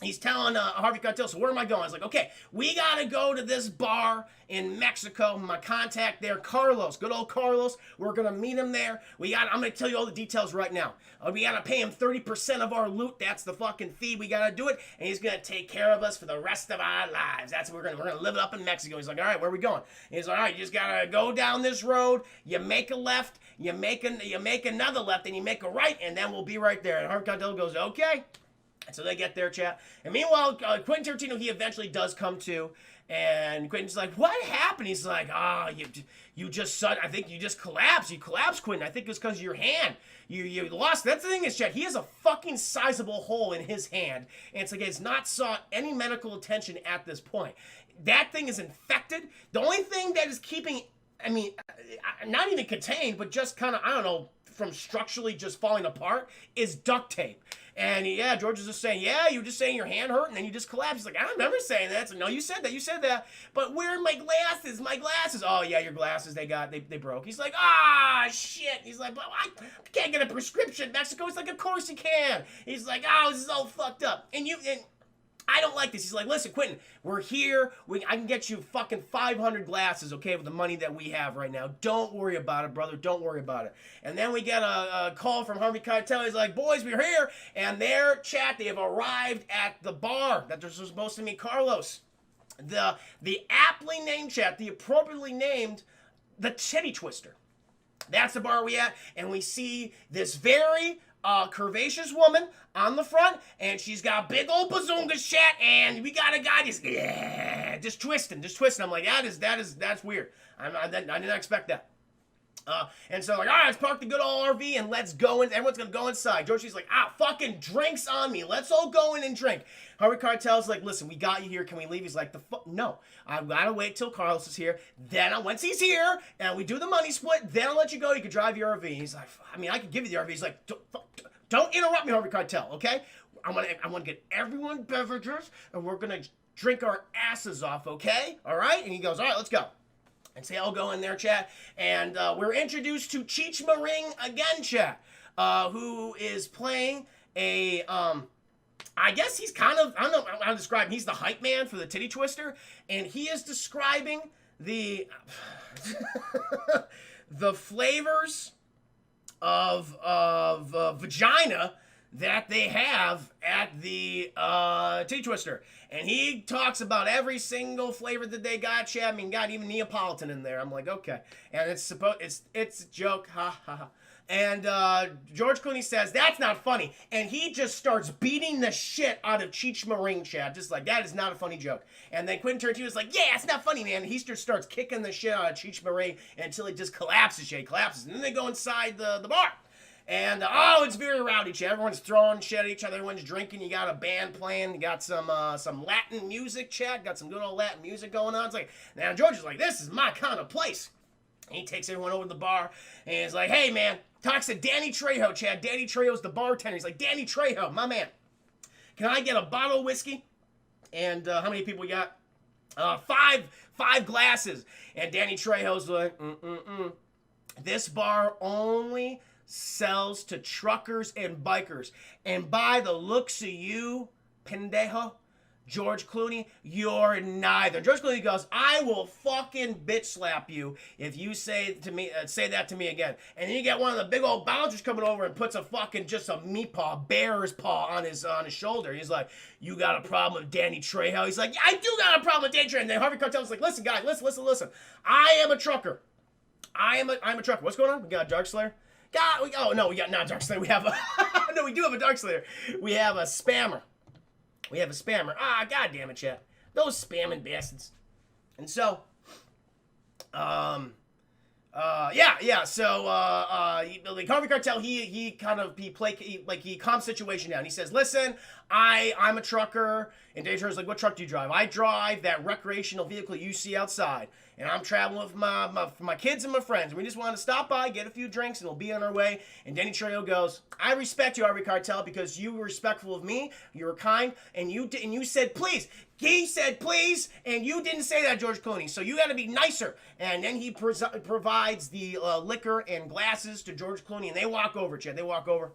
Harvey Keitel, so where am I going? I was like, okay, we got to go to this bar in Mexico. My contact there, Carlos, good old Carlos. We're going to meet him there. I'm going to tell you all the details right now. We got to pay him 30% of our loot. That's the fucking fee. We got to do it. And he's going to take care of us for the rest of our lives. That's what we're going to live it up in Mexico. He's like, all right, where are we going? And he's like, all right, you just got to go down this road. You make a left. You make another left, and you make a right, and then we'll be right there. And Harvey Keitel goes, okay. And so they get there, Chat. And meanwhile, Quentin Tarantino, he eventually does come to. And Quentin's like, what happened? He's like, you just, I think you just collapsed. You collapsed, Quentin. I think it was because of your hand. You lost. That's the thing is, Chat, he has a fucking sizable hole in his hand. And it's like, it's not sought any medical attention at this point. That thing is infected. The only thing that is keeping, not even contained, but just kind of, I don't know, from structurally just falling apart is duct tape. And yeah, George is just saying, yeah, you were just saying your hand hurt and then you just collapsed. He's like, I don't remember saying that. So, no, you said that. But where are my glasses? My glasses. Oh, yeah, your glasses, they broke. He's like, shit. He's like, but I can't get a prescription. Mexico. He's like, of course you can. He's like, oh, this is all fucked up. And I don't like this. He's like, listen, Quentin, we're here. I can get you fucking 500 glasses, okay, with the money that we have right now. Don't worry about it, brother. Don't worry about it. And then we get a call from Harvey Keitel. He's like, boys, we're here. And their Chat, they have arrived at the bar that they're supposed to meet Carlos. The aptly named, Chat, the appropriately named, the Titty Twister. That's the bar we at. And we see this very curvaceous woman on the front, and she's got big old bazungas, Chat, and we got a guy just twisting. I'm like, that's weird. I did not expect that. And so like, all right, let's park the good old RV and let's go in. Everyone's gonna go inside. Georgie's like, fucking drinks on me. Let's all go in and drink. Harvey Keitel's like, listen, we got you here. Can we leave? He's like, no. I've got to wait till Carlos is here. Then once he's here and we do the money split, then I'll let you go. You can drive your RV. He's like, I could give you the RV. He's like, don't interrupt me, Harvey Keitel, okay? I want to get everyone beverages and we're gonna drink our asses off, okay? All right? And he goes, all right, let's go. And so they all go in there, Chat, and we're introduced to Cheech Marin again, Chat, who is playing a, I guess he's kind of, I don't know how to describe him. He's the hype man for the Titty Twister, and he is describing the, the flavors of vagina that they have at the Titty Twister. And he talks about every single flavor that they got, Chad. Got even Neapolitan in there. I'm like, okay. And it's a joke, ha ha ha. And George Clooney says, that's not funny. And he just starts beating the shit out of Cheech Marin, Chad. Just like, that is not a funny joke. And then Quentin Tarantino's like, yeah, it's not funny, man. And he just starts kicking the shit out of Cheech Marin until he just collapses. He collapses. And then they go inside the bar. And, it's very rowdy, Chad. Everyone's throwing shit at each other. Everyone's drinking. You got a band playing. You got some Latin music, Chad. Got some good old Latin music going on. It's like, now George is like, this is my kind of place. And he takes everyone over to the bar. And he's like, hey, man. Talks to Danny Trejo, Chad. Danny Trejo's the bartender. He's like, Danny Trejo, my man. Can I get a bottle of whiskey? And how many people we got? Five glasses. And Danny Trejo's like, This bar only sells to truckers and bikers. And by the looks of you, pendejo, George Clooney, you're neither. George Clooney goes, I will fucking bitch slap you if you say that to me again. And then you get one of the big old bouncers coming over and puts a fucking just a meat paw, bear's paw on his shoulder. He's like, you got a problem with Danny Trejo? He's like, yeah, I do got a problem with Danny Trejo. And then Harvey Keitel's like, listen, guys, listen. I am a trucker. I'm a trucker. What's going on? We got Dark Slayer. We got not Dark Slayer. We have we do have a Dark Slayer. We have a spammer. God damn it, chat. Those spamming bastards. And so, So, like Harvey Keitel, he calms the situation down. He says, listen, I'm a trucker. And Dave Turner's like, what truck do you drive? I drive that recreational vehicle you see outside. And I'm traveling with my kids and my friends. We just want to stop by, get a few drinks, and we'll be on our way. And Danny Trejo goes, I respect you, Harvey Keitel, because you were respectful of me. You were kind, and you said please. He said please, and you didn't say that, George Clooney. So you got to be nicer. And then he provides the liquor and glasses to George Clooney, and they walk over, Chad. They walk over,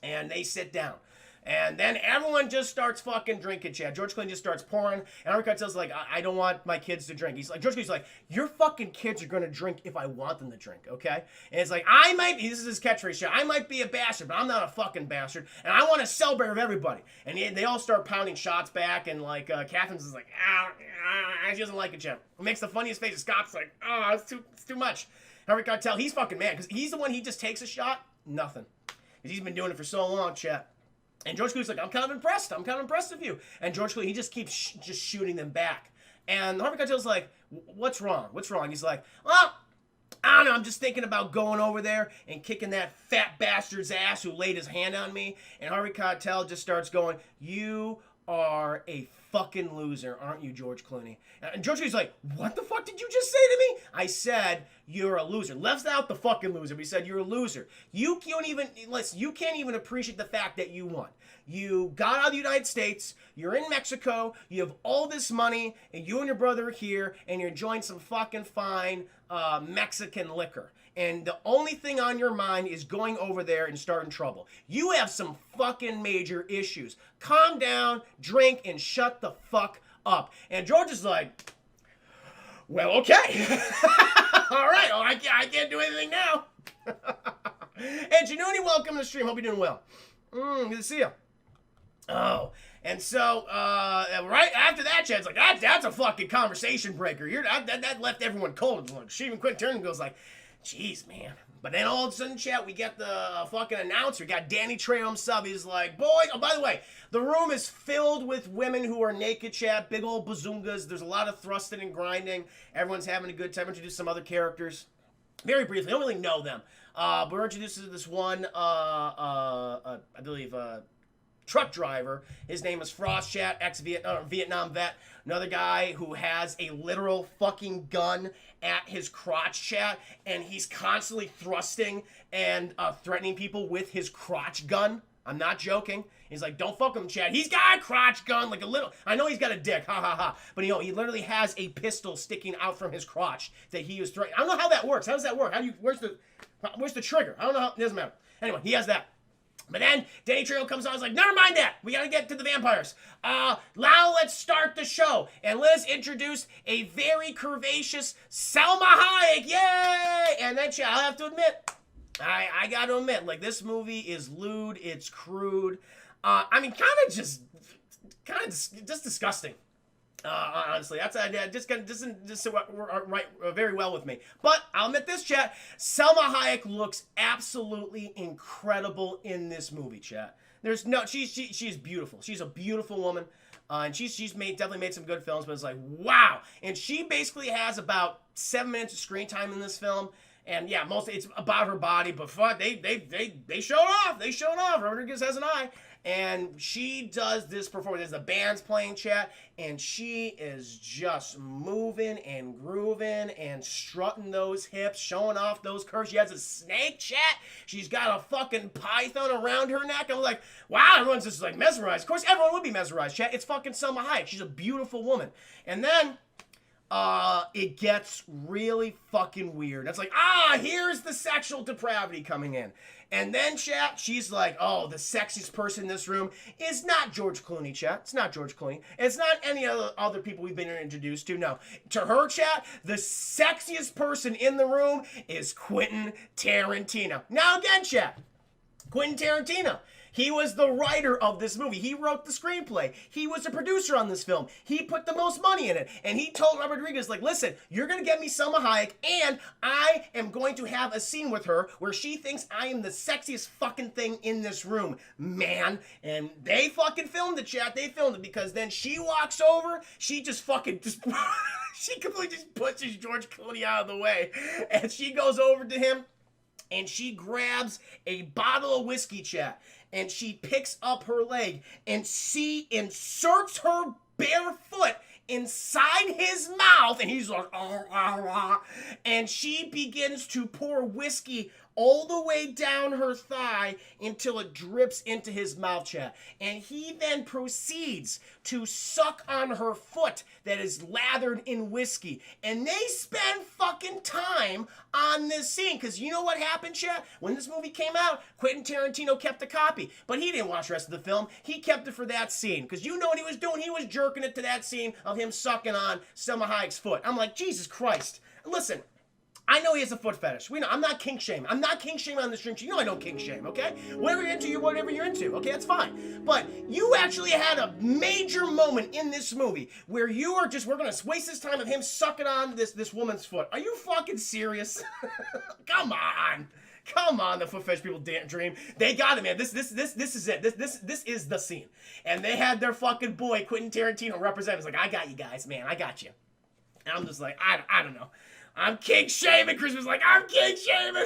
and they sit down. And then everyone just starts fucking drinking, Chad. George Clooney just starts pouring. And Harvey Keitel's like, I don't want my kids to drink. He's like, George Clooney's like, your fucking kids are going to drink if I want them to drink, okay? And it's like, this is his catchphrase, Chad. I might be a bastard, but I'm not a fucking bastard. And I want to celebrate with everybody. And they all start pounding shots back. And like, Catherine's is like, she doesn't like it, Chad. It makes the funniest face. Scott's like, it's too much. Harvey Keitel, he's fucking mad. Because he's the one, he just takes a shot, nothing. Because he's been doing it for so long, Chad. And George Clooney's like, I'm kind of impressed with you. And George Clooney, he just keeps just shooting them back. And Harvey Keitel's like, what's wrong? He's like, well, I don't know. I'm just thinking about going over there and kicking that fat bastard's ass who laid his hand on me. And Harvey Keitel just starts going, you are a fucking loser, aren't you, George Clooney? And George Clooney's like, what the fuck did you just say to me? I said, you're a loser. Left out the fucking loser. We said, you're a loser. You can't even appreciate the fact that you won. You got out of the United States, you're in Mexico, you have all this money, and you and your brother are here, and you're enjoying some fucking fine Mexican liquor. And the only thing on your mind is going over there and starting trouble. You have some fucking major issues. Calm down, drink, and shut the fuck up. And George is like, well, okay. All right. Oh, I can't do anything now. And Januni, welcome to the stream. Hope you're doing well. Good to see you. Oh, and so right after that, Chad's like, that's a fucking conversation breaker. That left everyone cold. Even Quentin Tarantino goes like, jeez, man. But then all of a sudden, Chad, we get the fucking announcer. We got Danny Trejo himself. He's like, boys. Oh, by the way, the room is filled with women who are naked, Chad. Big old bazungas. There's a lot of thrusting and grinding. Everyone's having a good time. Introduce some other characters. Very briefly. I don't really know them. But we're introduced to this one, I believe, truck driver. His name is Frost, Chat, ex-Vietnam vet. Another guy who has a literal fucking gun at his crotch, Chat, and he's constantly thrusting and threatening people with his crotch gun. I'm not joking. He's like, don't fuck with him, Chad. He's got a crotch gun, like a little. I know he's got a dick, ha ha ha. But he literally has a pistol sticking out from his crotch that he was threatening. I don't know how that works. How does that work? Where's the trigger? I don't know how. It doesn't matter. Anyway, he has that. But then Danny Trejo comes on and is like, never mind that. We got to get to the vampires. Now let's start the show. And let us introduce a very curvaceous Salma Hayek. Yay! And then, I'll have to admit, I got to admit, like, this movie is lewd. It's crude. I mean, kind of just disgusting. Honestly, that's just right very well with me. But I'll admit this, chat. Selma Hayek looks absolutely incredible in this movie, chat. There's no, she's beautiful. She's a beautiful woman, and she's definitely made some good films. But it's like, wow, and she basically has about 7 minutes of screen time in this film. And yeah, mostly it's about her body, but fuck, they showed off. They showed off. Rodriguez has an eye. And she does this performance as the band's playing, chat, and she is just moving and grooving and strutting those hips, showing off those curves. She has a snake, chat. She's got a fucking python around her neck. I'm like, wow, everyone's just like mesmerized. Of course, everyone would be mesmerized, chat. It's fucking Selma Hayek. She's a beautiful woman. And then it gets really fucking weird. It's like, here's the sexual depravity coming in. And then, chat, she's like, oh, the sexiest person in this room is not George Clooney, chat. It's not George Clooney. It's not any other people we've been introduced to. No. To her, chat, the sexiest person in the room is Quentin Tarantino. Now, again, chat, Quentin Tarantino. He was the writer of this movie. He wrote the screenplay. He was a producer on this film. He put the most money in it. And he told Robert Rodriguez, like, listen, you're going to get me Selma Hayek, and I am going to have a scene with her where she thinks I am the sexiest fucking thing in this room, man. And they fucking filmed it, chat. They filmed it because then she walks over. She just fucking she completely just pushes George Clooney out of the way. And she goes over to him. And she grabs a bottle of whiskey, chat, and she picks up her leg, and she inserts her bare foot inside his mouth, and he's like, and she begins to pour whiskey all the way down her thigh until it drips into his mouth, chat. And he then proceeds to suck on her foot that is lathered in whiskey. And they spend fucking time on this scene. Because you know what happened, chat? When this movie came out, Quentin Tarantino kept a copy. But he didn't watch the rest of the film. He kept it for that scene. Because you know what he was doing? He was jerking it to that scene of him sucking on Selma Hayek's foot. I'm like, Jesus Christ. Listen, I know he has a foot fetish. We know. I'm not kink shame. I'm not kink shame on the stream. You know I don't kink shame, okay? Whatever you're into, whatever you're into, okay? That's fine. But you actually had a major moment in this movie where you are just, we're going to waste this time of him sucking on this woman's foot. Are you fucking serious? Come on. Come on, the foot fetish people dream. They got it, man. This is it. This is the scene. And they had their fucking boy, Quentin Tarantino, represent. He's like, I got you guys, man. I got you. And I'm just like, I don't know. I'm kink shaming. Chris was like, I'm kink shaming.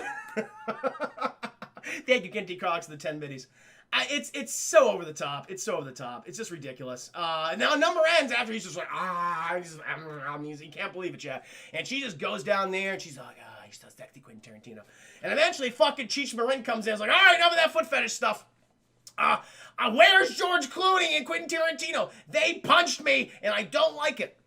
Thank you, Kenty Cox, the 10 biddies. It's so over the top. It's so over the top. It's just ridiculous. Now number ends after he's just like, he can't believe it, chat. And she just goes down there and she's like, he's so sexy, Quentin Tarantino. And eventually fucking Cheech Marin comes in and is like, all right, enough of that foot fetish stuff. Where's George Clooney and Quentin Tarantino? They punched me and I don't like it.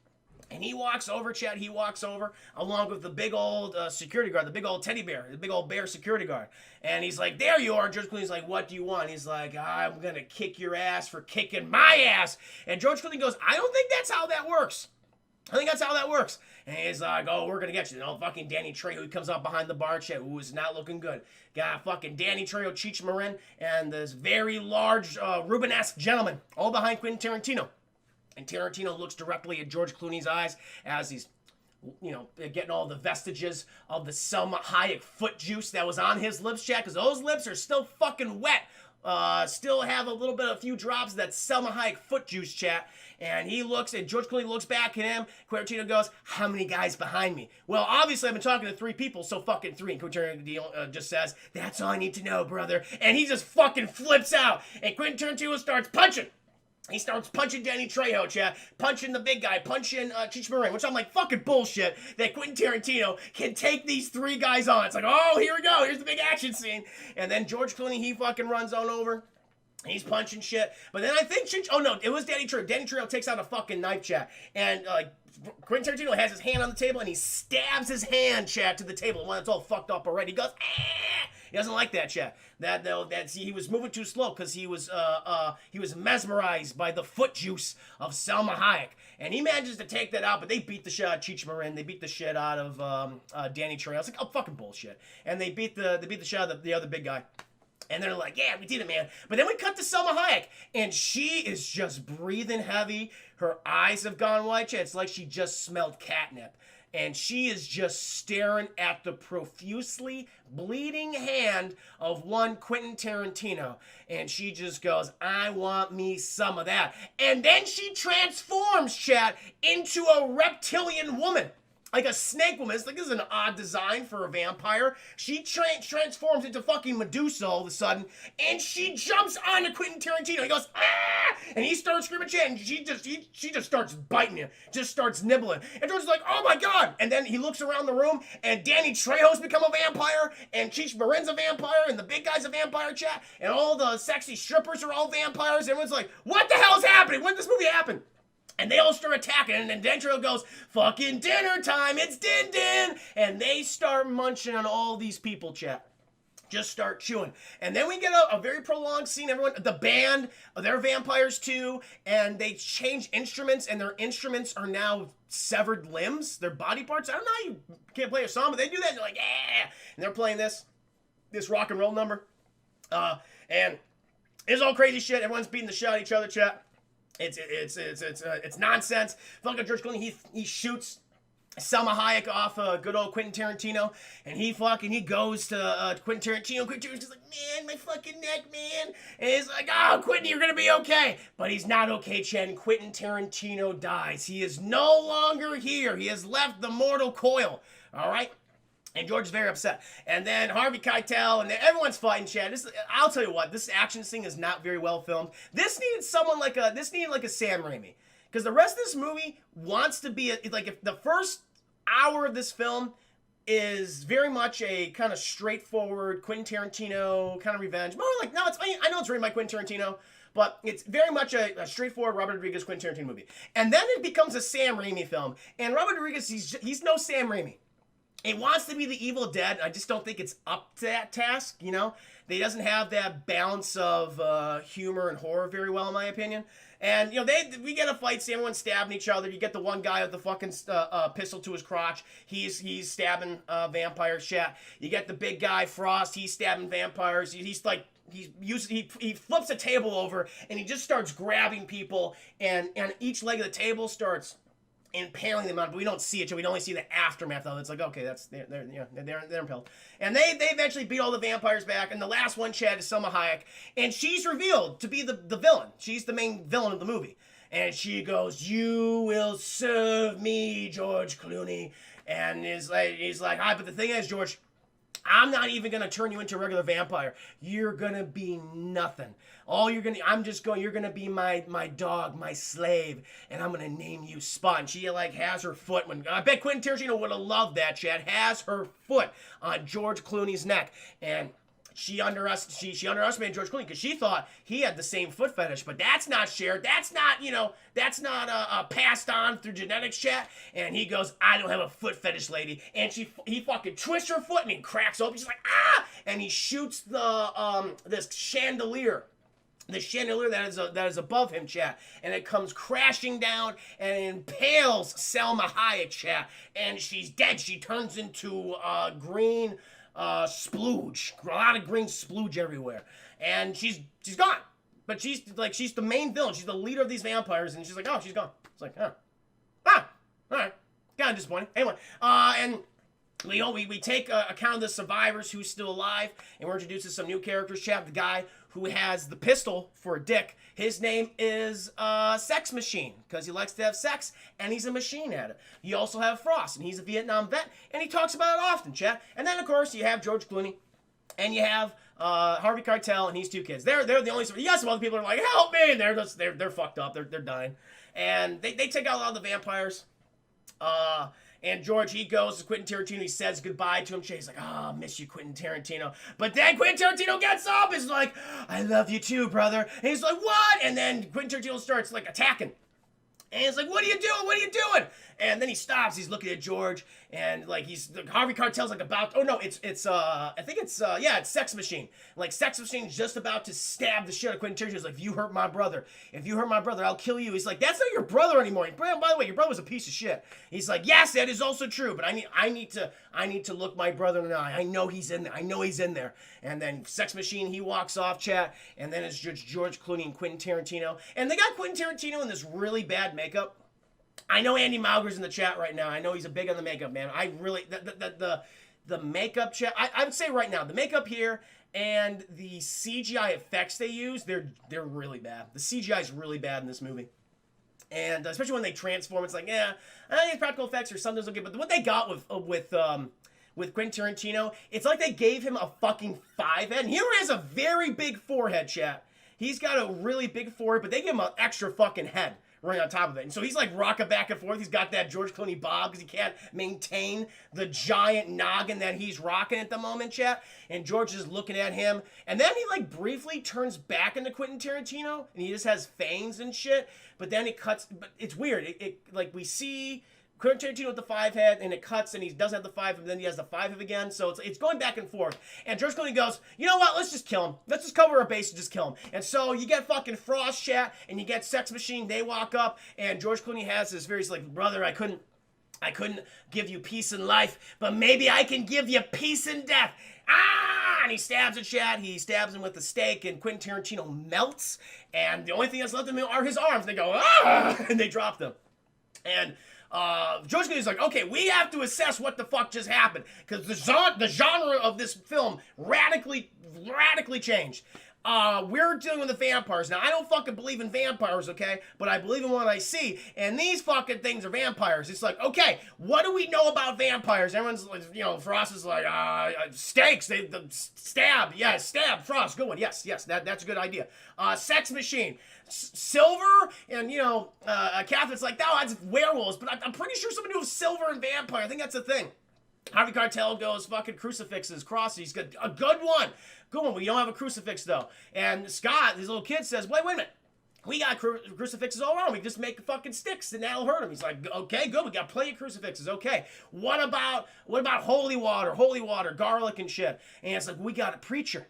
And he walks over, chat, he walks over, along with the big old security guard, the big old teddy bear, the big old bear security guard. And he's like, there you are. George Clooney's like, what do you want? He's like, I'm going to kick your ass for kicking my ass. And George Clooney goes, I don't think that's how that works. I think that's how that works. And he's like, oh, we're going to get you. And fucking Danny Trejo comes up behind the bar, chat, who is not looking good. Got fucking Danny Trejo, Cheech Marin, and this very large Rubenesque gentleman, all behind Quentin Tarantino. And Tarantino looks directly at George Clooney's eyes as he's, getting all the vestiges of the Selma Hayek foot juice that was on his lips, chat, because those lips are still fucking wet. Still have a few drops of that Selma Hayek foot juice, chat. And he looks, and George Clooney looks back at him. Tarantino goes, how many guys behind me? Well, obviously I've been talking to 3 people, so fucking 3. And Tarantino just says, that's all I need to know, brother. And he just fucking flips out. And Quentin Tarantino starts punching. He starts punching Danny Trejo, chat, punching the big guy, punching Cheech Marin, which I'm like, fucking bullshit that Quentin Tarantino can take these 3 guys on. It's like, oh, here we go. Here's the big action scene. And then George Clooney, he fucking runs on over. He's punching shit. But then I think it was Danny Trejo. Danny Trejo takes out a fucking knife, chat. And Quentin Tarantino has his hand on the table and he stabs his hand, chat, to the table. The one that's all fucked up already. He goes, ah! He doesn't like that, chat. He was moving too slow because he was mesmerized by the foot juice of Selma Hayek. And he manages to take that out, but they beat the shit out of Cheech Marin. They beat the shit out of Danny Trejo. I was like, oh, fucking bullshit. And they beat the shit out of the other big guy. And they're like, yeah, we did it, man. But then we cut to Selma Hayek, and she is just breathing heavy. Her eyes have gone white. It's like she just smelled catnip. And she is just staring at the profusely bleeding hand of one Quentin Tarantino. And she just goes, I want me some of that. And then she transforms, chat, into a reptilian woman. Like a snake woman. It's like, this is an odd design for a vampire. She transforms into fucking Medusa all of a sudden, and she jumps onto Quentin Tarantino. He goes, ah! And he starts screaming shit, and she just starts biting him, just starts nibbling. And George's like, oh my god! And then he looks around the room, and Danny Trejo's become a vampire, and Cheech Marin's a vampire, and the big guy's a vampire, chat, and all the sexy strippers are all vampires. Everyone's like, what the hell's happening? When did this movie happen? And they all start attacking, and then Dentro goes, fucking dinner time, it's din-din! And they start munching on all these people, chat. Just start chewing. And then we get a very prolonged scene. Everyone, the band, they're vampires too, and they change instruments, and their instruments are now severed limbs, their body parts. I don't know how you can't play a song, but they do that, and they're like, yeah! And they're playing this rock and roll number. And it's all crazy shit. Everyone's beating the shit out of each other, chat. It's nonsense. Fucking George Clooney, he shoots Selma Hayek off good old Quentin Tarantino, and he goes to Quentin Tarantino. Quentin Tarantino's like, man, my fucking neck, man. And he's like, oh, Quentin, you're gonna be okay. But he's not okay, Chen. Quentin Tarantino dies. He is no longer here. He has left the mortal coil. All right. And George is very upset. And then Harvey Keitel, and everyone's fighting, Chad. I'll tell you what, this action scene is not very well filmed. This needed like a Sam Raimi. Because the rest of this movie wants to be, like, if the first hour of this film is very much a kind of straightforward Quentin Tarantino kind of revenge. More like, no, I know it's written by Quentin Tarantino, but it's very much a straightforward Robert Rodriguez, Quentin Tarantino movie. And then it becomes a Sam Raimi film. And Robert Rodriguez, he's no Sam Raimi. It wants to be the Evil Dead. I just don't think it's up to that task, you know? They doesn't have that balance of humor and horror very well, in my opinion. And, you know, we get a fight, see everyone stabbing each other. You get the one guy with the fucking pistol to his crotch. He's stabbing vampires, chat. You get the big guy, Frost. He's stabbing vampires. He's like, he flips a table over, and he just starts grabbing people, and each leg of the table starts impaling them on, but we don't see it, so we only see the aftermath of it. It's like, okay, they're impaled. And they eventually beat all the vampires back, and the last one, Chad, is Selma Hayek, and she's revealed to be the villain. She's the main villain of the movie. And she goes, you will serve me, George Clooney. And he's like, hi, but the thing is, George, I'm not even going to turn you into a regular vampire. You're going to be nothing. You're going to be my dog, my slave, and I'm going to name you Spot. And she, like, has her foot, I bet Quentin Tarantino would have loved that, Chad, has her foot on George Clooney's neck. And she underestimated George Clooney because she thought he had the same foot fetish, but that's not shared. That's not, passed on through genetics, chat. And he goes, I don't have a foot fetish, lady. And he fucking twists her foot and he cracks open. She's like, ah! And he shoots this chandelier. The chandelier that is above him, chat, and it comes crashing down and impales Selma Hayek, chat, and she's dead. She turns into green splooge, a lot of green splooge everywhere, and she's gone. But she's the main villain. She's the leader of these vampires, and she's like, oh, she's gone. It's like, all right, kind of disappointing. Anyway, and we take account of the survivors who's still alive, and we're introduced to some new characters. Chat, the guy who has the pistol for a dick. His name is Sex Machine, because he likes to have sex, and he's a machine at it. You also have Frost, and he's a Vietnam vet, and he talks about it often, chat. And then, of course, you have George Clooney, and you have Harvey Keitel and his two kids. They're the only. You got some other people who are like, help me, and they're fucked up. They're dying, and they take out a lot of the vampires. And George, he goes to Quentin Tarantino. He says goodbye to him. He's like, oh, miss you, Quentin Tarantino. But then Quentin Tarantino gets up. He's like, I love you too, brother. And he's like, what? And then Quentin Tarantino starts, like, attacking. And he's like, what are you doing? What are you doing? And then he stops. He's looking at George, and like Harvey Keitel's like about. Oh no, it's I think it's Sex Machine. Like Sex Machine's just about to stab the shit out of Quentin Tarantino. He's like, if you hurt my brother, I'll kill you. He's like, that's not your brother anymore. By the way, your brother was a piece of shit. He's like, yes, that is also true, but I need to look my brother in the eye. I know he's in there. And then Sex Machine, he walks off, chat, and then it's just George Clooney and Quentin Tarantino, and they got Quentin Tarantino in this really bad makeup. I know Andy Mauger's in the chat right now. I know he's a big on the makeup, man. I really the makeup chat. I would say right now the makeup here and the CGI effects they use, they're really bad. The CGI is really bad in this movie, and especially when they transform, it's like I think practical effects or something's okay. But what they got with Quentin Tarantino, it's like they gave him a fucking 5 head. And he has a very big forehead, chat. He's got a really big forehead, but they give him an extra fucking head right on top of it. And so he's like rocking back and forth. He's got that George Clooney bob because he can't maintain the giant noggin that he's rocking at the moment, chat. And George is looking at him. And then he like briefly turns back into Quentin Tarantino and he just has fangs and shit. But then it cuts. But it's weird. It like we see Quentin Tarantino with the 5 head, and it cuts, and he doesn't have the 5, and then he has the 5 head again, so it's going back and forth. And George Clooney goes, you know what, let's just kill him. Let's just cover our base and just kill him. And so you get fucking Frost, chat, and you get Sex Machine, they walk up, and George Clooney has this very, like, brother, I couldn't give you peace in life, but maybe I can give you peace in death. Ah! And he stabs at chat. He stabs him with the stake, and Quentin Tarantino melts, and the only thing that's left of him are his arms. They go, ah! And they drop them. And George Clooney's like, okay, we have to assess what the fuck just happened, because the genre of this film radically changed. We're dealing with the vampires. Now, I don't fucking believe in vampires, okay? But I believe in what I see, and these fucking things are vampires. It's like, okay, what do we know about vampires? Everyone's like, Frost is like, stakes, they stab, yes, stab, Frost, good one, yes, that's a good idea. Sex Machine. Silver, and Catherine's like, no, that's werewolves, but I'm pretty sure something to do with silver and vampire. I think that's a thing. Harvey Keitel goes fucking crucifixes, crosses. He's got a good one. Good one. We don't have a crucifix though. And Scott, his little kid, says, wait a minute. We got crucifixes all around. We can just make fucking sticks and that'll hurt him. He's like, okay, good. We got plenty of crucifixes. Okay. What about holy water, garlic and shit? And it's like, we got a preacher.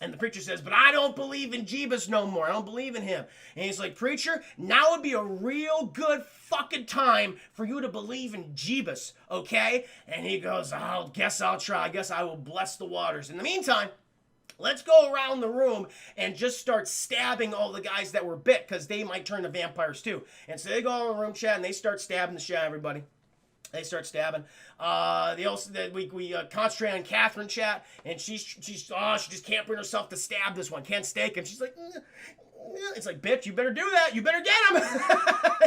And the preacher says, but I don't believe in Jeebus no more. I don't believe in him. And he's like, preacher, now would be a real good fucking time for you to believe in Jeebus, okay? And he goes, guess I'll try. I guess I will bless the waters. In the meantime, let's go around the room and just start stabbing all the guys that were bit, because they might turn to vampires too. And so they go around the room, chat, and they start stabbing the shit out of everybody. They start stabbing. We concentrate on Catherine, chat, and she just can't bring herself to stab this one. Can't stake him. She's like, it's like, bitch, you better do that. You better get him.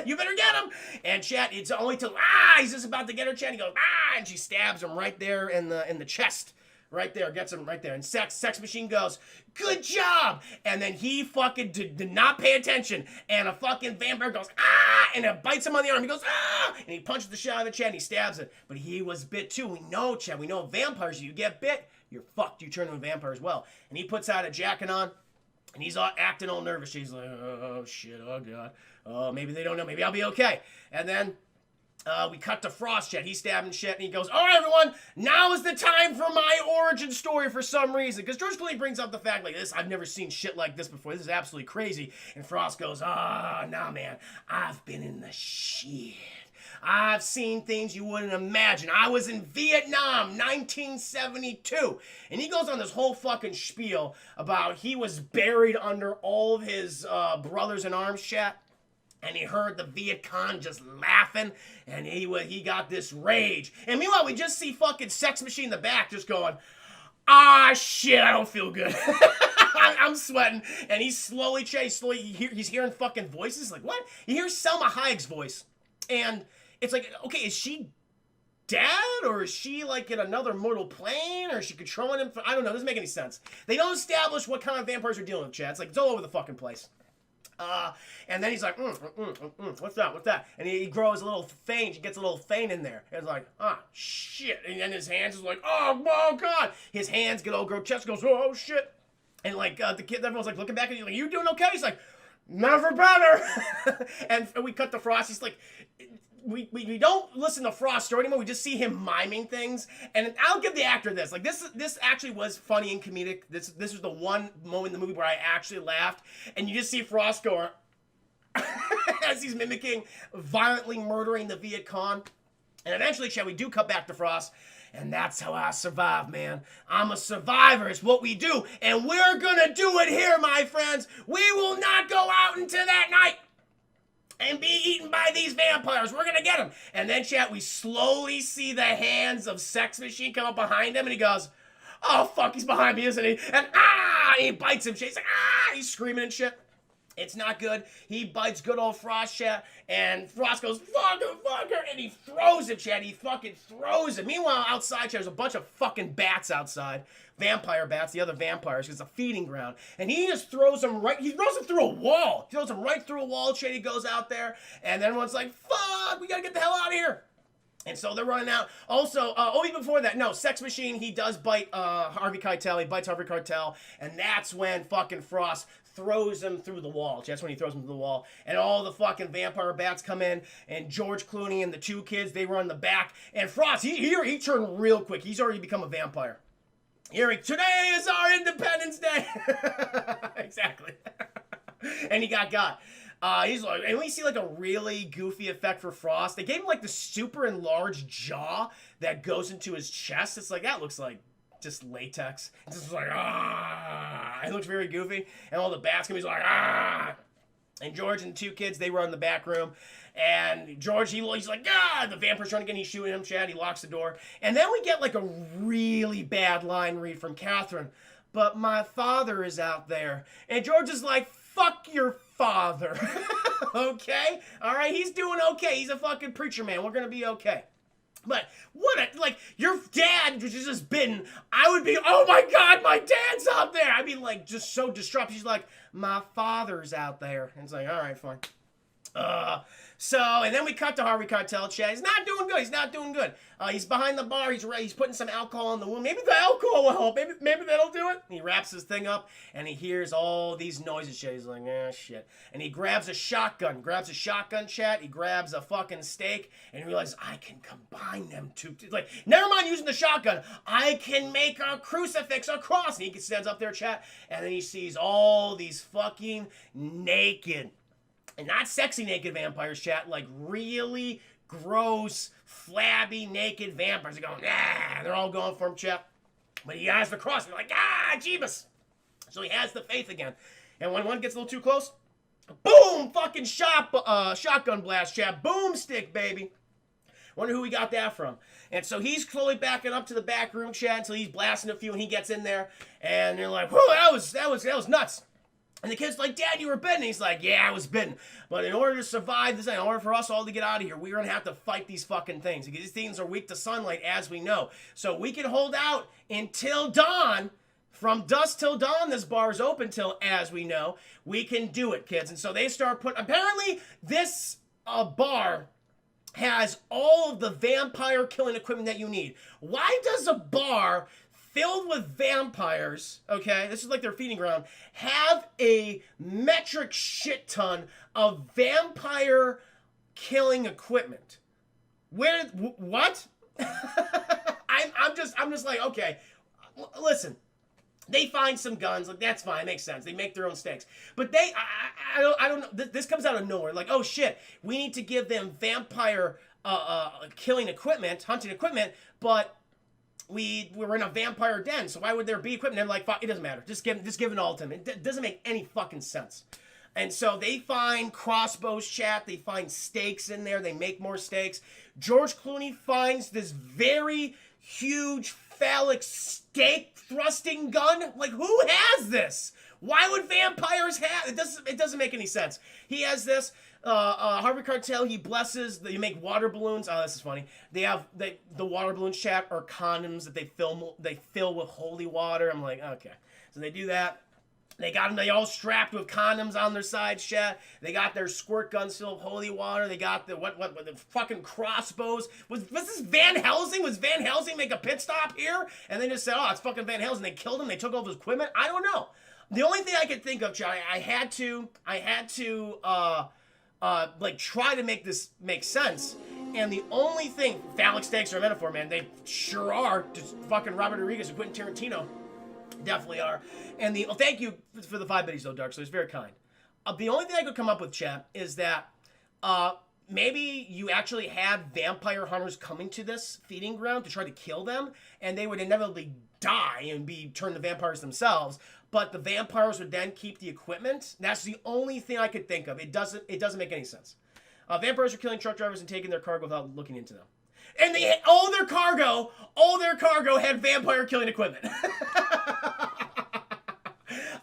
You better get him. And chat, it's only till he's just about to get her, chat. He goes and she stabs him right there in the chest. Right there, gets him right there. And Sex Machine goes, good job! And then he fucking did not pay attention. And a fucking vampire goes, and it bites him on the arm. He goes, and he punches the shit out of the chat and he stabs it. But he was bit too. We know, chat. We know vampires, you get bit, you're fucked. You turn into a vampire as well. And he puts out a jacket on, and he's acting all nervous. He's like, oh, shit, oh, God. Oh, maybe they don't know. Maybe I'll be okay. And then we cut to Frost, chat. He's stabbing shit, and he goes, all right, everyone, now is the time for my origin story for some reason. Because George Clooney brings up the fact like this, I've never seen shit like this before. This is absolutely crazy. And Frost goes, nah, man, I've been in the shit. I've seen things you wouldn't imagine. I was in Vietnam, 1972. And he goes on this whole fucking spiel about he was buried under all of his brothers in arms, chat. And he heard the Viet Cong just laughing, and he got this rage. And meanwhile, we just see fucking Sex Machine in the back just going, shit, I don't feel good. I'm sweating. And he's he's hearing fucking voices. Like, what? He hears Selma Hayek's voice. And it's like, okay, is she dead? Or is she like in another mortal plane? Or is she controlling him? I don't know. It doesn't make any sense. They don't establish what kind of vampires are dealing with, chat. It's like, it's all over the fucking place. And then he's like, what's that? And he grows a little faint. He gets a little faint in there. And it's like, shit. And then his hands is like, oh, God. His hands get all grotesque. Goes, oh, shit. And like the kid, everyone's like looking back at you, like, you doing okay? He's like, never better. And we cut to Frost. He's like, we don't listen to Frost's story anymore. We just see him miming things. And I'll give the actor this. Like, this actually was funny and comedic. This was the one moment in the movie where I actually laughed. And you just see Frost go as he's mimicking, violently murdering the Viet Cong. And eventually, Chad, we do cut back to Frost. And that's how I survive, man. I'm a survivor. It's what we do. And we're gonna do it here, my friends. We will not go out into that night and be eaten by these vampires. We're gonna get them. And then, chat, we slowly see the hands of Sex Machine come up behind him, and he goes, oh, fuck, he's behind me, isn't he? And, he bites him, shit. He's like, he's screaming and shit. It's not good. He bites good old Frost, chat, and Frost goes, fucker, and he throws him, chat. He fucking throws him. Meanwhile, outside, chat, there's a bunch of fucking bats outside. Vampire bats, the other vampires, because it's a feeding ground. And he just throws him he throws him through a wall. He throws him right through a wall, chat. He goes out there, and everyone's like, fuck, we gotta get the hell out of here. And so they're running out. Also, even before that, no, Sex Machine, he does bite Harvey Keitel. He bites Harvey Keitel, and that's when fucking Frost throws him through the wall. That's when he throws him through the wall. And all the fucking vampire bats come in, and George Clooney and the two kids, they run the back. And Frost, he turned real quick. He's already become a vampire. Today is our Independence Day. Exactly. And he got. He's like, and we see like a really goofy effect for Frost. They gave him like the super enlarged jaw that goes into his chest. It's like, that looks like just latex. It's just like, it looks very goofy. And all the bats come, he's like, And George and the two kids, they run in the back room. And George, he's like, the vampire's running again. He's shooting him, Chad. He locks the door. And then we get like a really bad line read from Catherine. But my father is out there. And George is like, fuck your father. Okay? All right? He's doing okay. He's a fucking preacher man. We're going to be okay. But your dad was just bitten. I would be, oh my God, my dad's out there. I'd be like, just so distraught. She's like, my father's out there. And it's like, all right, fine. And then we cut to Harvey Keitel, Chad. He's not doing good. He's behind the bar. He's putting some alcohol in the wound. Maybe the alcohol will help. Maybe that'll do it. And he wraps his thing up, and he hears all these noises, Chad. He's like, shit. And he grabs a shotgun, Chad. He grabs a fucking steak, and he realizes, I can combine them two. Like, never mind using the shotgun. I can make a crucifix, a cross. And he stands up there, Chad, and then he sees all these fucking naked, and not sexy naked vampires, chat, like really gross, flabby, naked vampires. They're going, they're all going for him, chat. But he has the cross, and they're like, Jeebus. So he has the faith again. And when one gets a little too close, boom, fucking shotgun blast, chat. Boomstick, baby. Wonder who we got that from. And so he's slowly backing up to the back room, chat, until he's blasting a few, and he gets in there, and they're like, whoa, that was nuts. And the kid's like, Dad, you were bitten. And he's like, yeah, I was bitten. But in order to survive this, in order for us all to get out of here, we're going to have to fight these fucking things. Because these things are weak to sunlight, as we know. So we can hold out until dawn. From dusk till dawn, this bar is open till, as we know. We can do it, kids. And so they start apparently, this bar has all of the vampire killing equipment that you need. Why does a bar filled with vampires, okay, this is like their feeding ground, have a metric shit ton of vampire killing equipment? What? I'm just like, okay, listen, they find some guns, like, that's fine, makes sense, they make their own stakes, but I don't know, this comes out of nowhere, like, oh shit, we need to give them vampire killing equipment, hunting equipment, but we're in a vampire den, so why would there be equipment? And they're like, it doesn't matter. Just give it all to them. It doesn't make any fucking sense. And so they find crossbows, chat. They find stakes in there. They make more stakes. George Clooney finds this very huge phallic stake thrusting gun. Like, who has this? Why would vampires have it? It doesn't make any sense. He has this. Harvey Keitel, he blesses. You make water balloons. Oh, this is funny. They have the water balloons, chat, are condoms that they fill with holy water. I'm like, okay. So they do that. They got them. They all strapped with condoms on their side, chat. They got their squirt guns filled with holy water. They got the the fucking crossbows. Was this Van Helsing? Was Van Helsing make a pit stop here? And they just said, oh, it's fucking Van Helsing. They killed him. They took all his equipment. I don't know. the only thing I could think of, Chad, I had to like try to make this make sense. And the only thing, phallic stakes are a metaphor, man. They sure are. Just fucking Robert Rodriguez and Quentin Tarantino definitely are. And thank you for the 5 biddies though, Dark. So it's very kind. The only thing I could come up with, Chad, is that maybe you actually had vampire hunters coming to this feeding ground to try to kill them, and they would inevitably die and be turned to vampires themselves. But the vampires would then keep the equipment. That's the only thing I could think of. It doesn't make any sense. Vampires are killing truck drivers and taking their cargo without looking into them. And all their cargo had vampire killing equipment.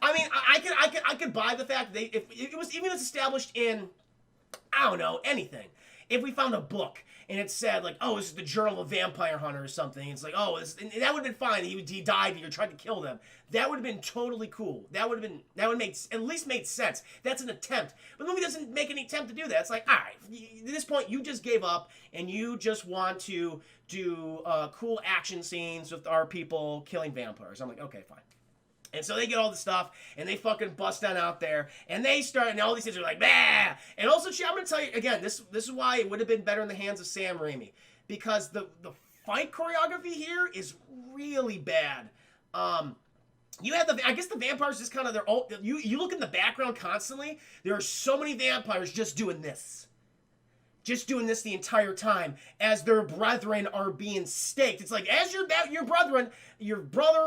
I mean, I could buy the fact that if it was even established in, I don't know, anything. If we found a book and it said like, oh, this is the Journal of a Vampire Hunter or something, it's like, oh, and that would have been fine. He died and you tried to kill them. That would have been totally cool. That would make at least made sense. That's an attempt. But the movie doesn't make any attempt to do that. It's like, all right, at this point you just gave up and you just want to do cool action scenes with our people killing vampires. I'm like, okay, fine. And so they get all the stuff, and they fucking bust down out there, and they start, and all these things are like, bah! And also, I'm going to tell you, again, this is why it would have been better in the hands of Sam Raimi, because the fight choreography here is really bad. You have I guess the vampires just kind of, you look in the background constantly, there are so many vampires just doing this. Just doing this the entire time as their brethren are being staked. It's like, as your brother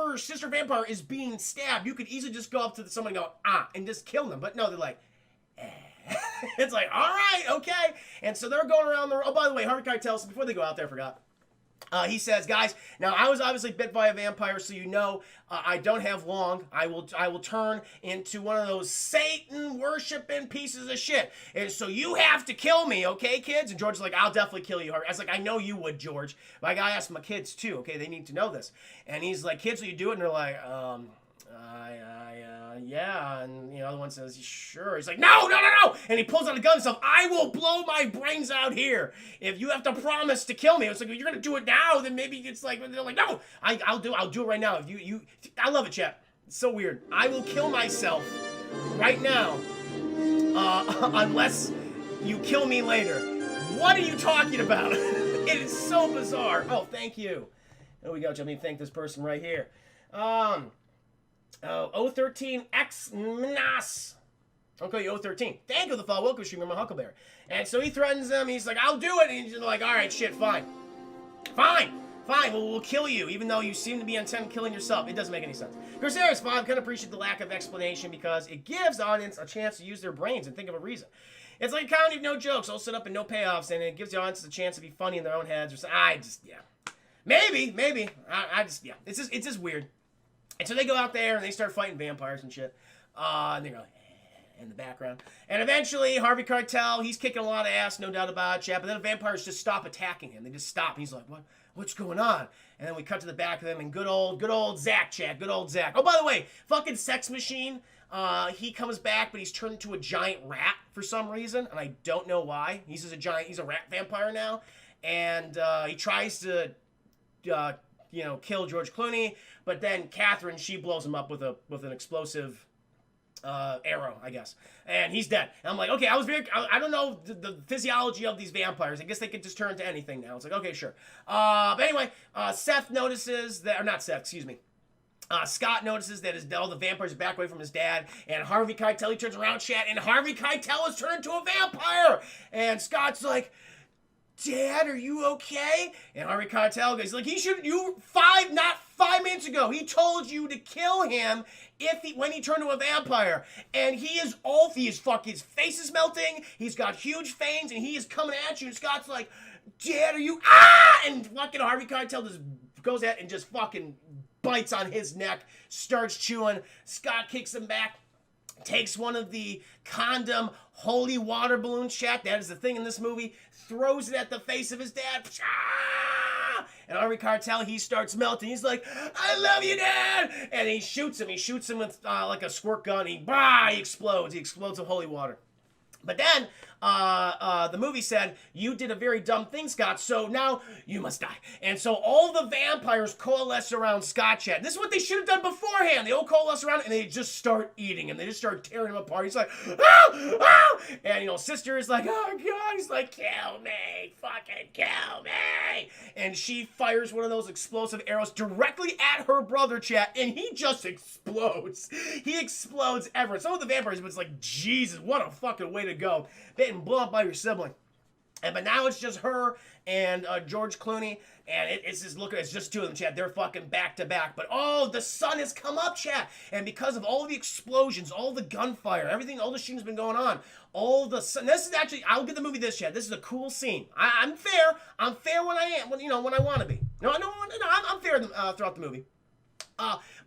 or sister vampire is being stabbed, you could easily just go up to someone and go, and just kill them. But no, they're like, It's like, all right, okay. And so they're going around there. Oh, by the way, Harvey Keitel, before they go out there, I forgot. He says, guys, now I was obviously bit by a vampire, so you know I don't have long. I will turn into one of those Satan-worshiping pieces of shit. And so you have to kill me, okay, kids? And George's like, I'll definitely kill you. I was like, I know you would, George. But I gotta ask my kids, too, okay? They need to know this. And he's like, kids, will you do it? And they're like, yeah. And the other one says, sure. He's like, no. And he pulls out a gun himself. I will blow my brains out here if you have to promise to kill me. It's like, if you're going to do it now, then maybe it's like, they're like, no, I'll do it right now. If I love it, chat. It's so weird. I will kill myself right now unless you kill me later. What are you talking about? It is so bizarre. Oh, thank you. There we go. Let me thank this person right here. 013 X Minas. Okay, 013. Thank you for the follow. Welcome, streamer, my Huckleberry. And so he threatens them. He's like, I'll do it. And he's like, all right, shit, fine. We'll kill you, even though you seem to be intent on killing yourself. It doesn't make any sense. Corsair's fine. I kind of appreciate the lack of explanation because it gives the audience a chance to use their brains and think of a reason. It's like a comedy of no jokes, all set up and no payoffs, and it gives the audience a chance to be funny in their own heads. Or so, maybe. It's just weird. And so they go out there and they start fighting vampires and shit. And they go in the background. And eventually, Harvey Keitel, he's kicking a lot of ass, no doubt about it, chat. But then the vampires just stop attacking him. They just stop. And he's like, what's going on? And then we cut to the back of them and good old Zach, chat. Good old Zach. Oh, by the way, fucking Sex Machine. He comes back, but he's turned into a giant rat for some reason. And I don't know why. He's a rat vampire now. And he tries to kill George Clooney, but then Catherine, she blows him up with an explosive arrow, I guess, and he's dead. And I'm like, okay, I don't know the physiology of these vampires. I guess they could just turn into anything now. It's like, okay, sure. But anyway, Scott notices that all the vampires are back away from his dad, and Harvey Keitel, he turns around, chat, and Harvey Keitel is turned into a vampire, and Scott's like, Dad, are you okay? And Harvey Keitel goes, like, not 5 minutes ago, he told you to kill him when he turned to a vampire. And his his face is melting, he's got huge fangs, and he is coming at you, and Scott's like, Dad, are you, and fucking Harvey Keitel just goes at and just fucking bites on his neck, starts chewing. Scott kicks him back, takes one of the condom holy water balloon, chat, that is the thing in this movie, throws it at the face of his dad. And Harvey Keitel, he starts melting. He's like, I love you, Dad! And he shoots him. He shoots him with like a squirt gun. He explodes. He explodes with holy water. But then the movie said, you did a very dumb thing, Scott, so now you must die. And so all the vampires coalesce around Scott, chat. This is what they should have done beforehand. They all coalesce around and they just start eating him. They just start tearing him apart. He's like, oh, oh! And, Sister is like, oh, God. He's like, kill me. Fucking kill me. And she fires one of those explosive arrows directly at her brother, chat, and he just explodes. He explodes ever. Some of the vampires, it's like, Jesus, what a fucking way to go. Getting blown up by your sibling. But now it's just her and George Clooney, and it's just two of them, chat. They're fucking back to back. But the sun has come up, chat, and because of all the explosions, all the gunfire, everything, all the shooting's been going on, all the sun. This is actually, I'll give the movie this, chat. This is a cool scene. I'm fair. I'm fair when I am, when I want to be. No, I'm fair throughout the movie.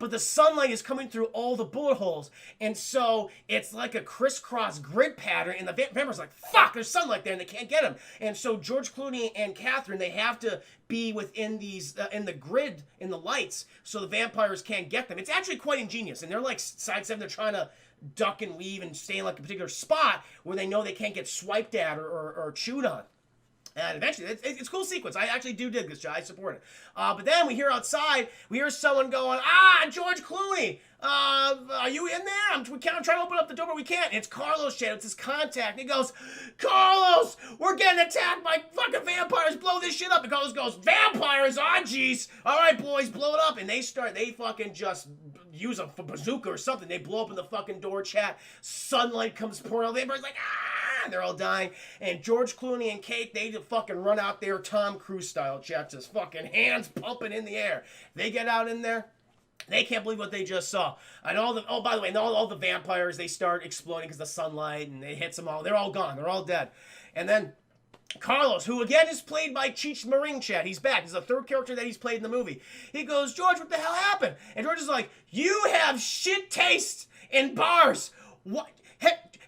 But the sunlight is coming through all the bullet holes, and so it's like a crisscross grid pattern, and the vampires like, fuck, there's sunlight there, and they can't get him. And so George Clooney and Catherine, they have to be within these, in the grid, in the lights, so the vampires can't get them. It's actually quite ingenious, and they're like sidestepping, they're trying to duck and weave and stay in like a particular spot where they know they can't get swiped at or chewed on. And eventually, it's a cool sequence. I actually do dig this, Joe. I support it. But then we hear outside, we hear someone going, George Clooney, are you in there? I'm trying to open up the door, but we can't. And it's Carlos, chat. It's his contact. And he goes, Carlos, we're getting attacked by fucking vampires. Blow this shit up. And Carlos goes, vampires? Oh, jeez. All right, boys, blow it up. And they fucking just use a bazooka or something. They blow open the fucking door, chat. Sunlight comes pouring out. The vampires like, and they're all dying. And George Clooney and Kate, they just fucking run out there Tom Cruise style, chat, just fucking hands pumping in the air. They get out in there. They can't believe what they just saw. And by the way, all the vampires, they start exploding because of the sunlight, and it hits them all. They're all gone. They're all dead. And then Carlos, who again is played by Cheech Marin, chat. He's back. He's the third character that he's played in the movie. He goes, George, what the hell happened? And George is like, you have shit taste in bars. What?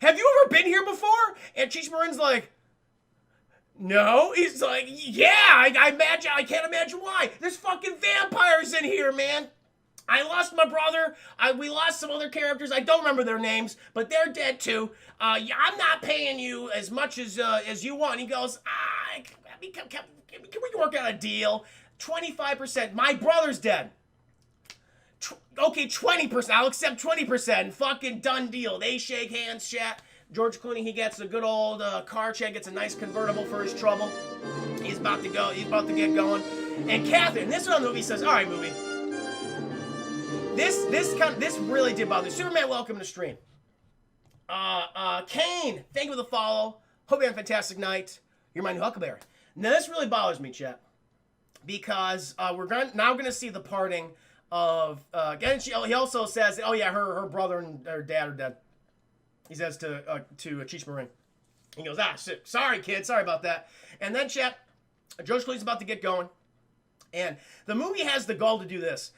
Have you ever been here before? And Cheech Marin's like, no. He's like, yeah, I can't imagine why. There's fucking vampires in here, man. I lost my brother. We lost some other characters. I don't remember their names, but they're dead too. I'm not paying you as much as you want. He goes, can we work out a deal? 25%. My brother's dead. Okay, 20%. I'll accept 20%. Fucking done deal. They shake hands, chat. George Clooney, he gets a good old car check, gets a nice convertible for his trouble. He's about to go. He's about to get going. And Catherine, this one on the movie says, all right, movie. This really did bother me. Superman, welcome to stream. Kane, thank you for the follow. Hope you have a fantastic night. You're my new Huckleberry. Now, this really bothers me, chat. Because we're now going to see the parting of he also says, oh yeah, her brother and her dad are dead. He says to Cheech Marin. He goes, shit, sorry kid, sorry about that. And then chat, George Clooney's about to get going, and the movie has the gall to do this.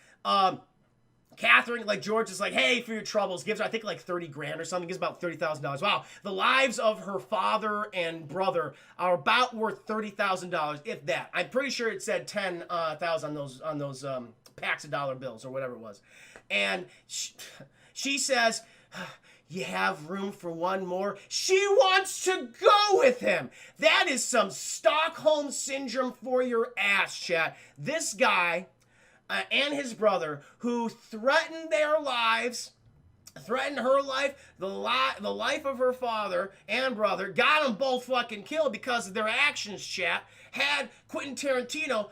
Catherine, like George is like, hey, for your troubles, gives her, I think, like 30 grand or something, gives about $30,000. Wow, the lives of her father and brother are about worth $30,000, if that. I'm pretty sure it said 10,000 on those packs of dollar bills or whatever it was. And she says, you have room for one more? She wants to go with him. That is some Stockholm syndrome for your ass, chat. This guy and his brother, who threatened their lives, threatened her life, the life of her father and brother, got them both fucking killed because of their actions, chat, had Quentin Tarantino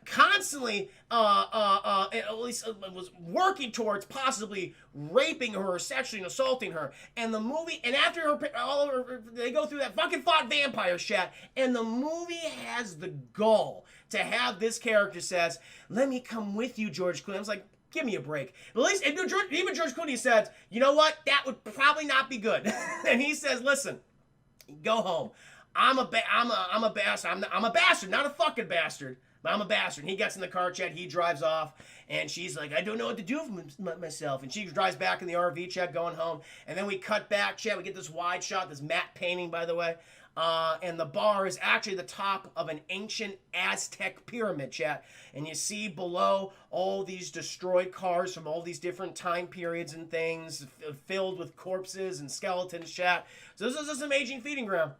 constantly at least was working towards possibly raping her or sexually assaulting her. And the movie, and after they go through that, fucking fought vampires, chat, and the movie has the gall to have this character says, let me come with you, George Clooney. I was like, give me a break. At least, even George Clooney said, you know what, that would probably not be good. And he says, listen, go home. I'm a bastard. I'm a bastard, not a fucking bastard. I'm a bastard. And he gets in the car, chat. He drives off. And she's like, I don't know what to do for myself. And she drives back in the RV, chat, going home. And then we cut back, chat. We get this wide shot, this matte painting, by the way, And the bar is actually the top of an ancient Aztec pyramid, chat. And you see below all these destroyed cars from all these different time periods and things filled with corpses and skeletons, chat. So this is just an amazing feeding ground.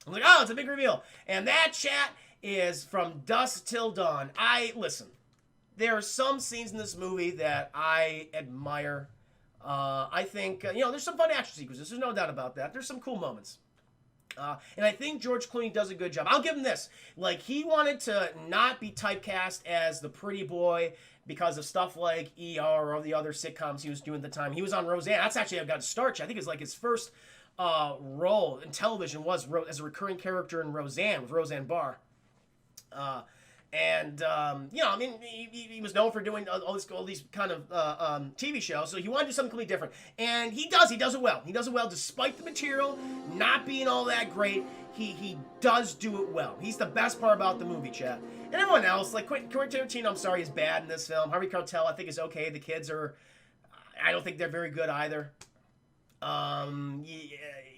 I'm like, oh, it's a big reveal. And that, chat, is From Dusk Till Dawn. Listen, there are some scenes in this movie that I admire. I think, there's some fun action sequences. There's no doubt about that. There's some cool moments. And I think George Clooney does a good job. I'll give him this. Like, he wanted to not be typecast as the pretty boy because of stuff like ER or all the other sitcoms he was doing at the time. He was on Roseanne. That's actually how I got to start. I think it's like his first role in television was as a recurring character in Roseanne with Roseanne Barr. He was known for doing all these kind of TV shows, so he wanted to do something completely different. And he does it well. He does it well despite the material not being all that great. He does do it well. He's the best part about the movie, chat. And everyone else, like Quentin Tarantino, I'm sorry, is bad in this film. Harvey Keitel, I think, is okay. The kids I don't think they're very good either.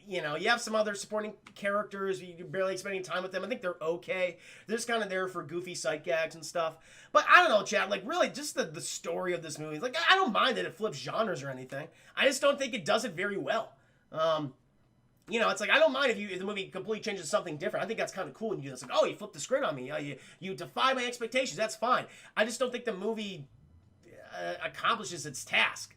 You have some other supporting characters. You're barely spending time with them. I think they're okay. They're just kind of there for goofy sight gags and stuff. But I don't know, chat. Like, really, just the story of this movie. Like, I don't mind that it flips genres or anything. I just don't think it does it very well. It's like, I don't mind if the movie completely changes something different. I think that's kind of cool. And you just like, oh, you flipped the script on me. You defy my expectations. That's fine. I just don't think the movie accomplishes its task.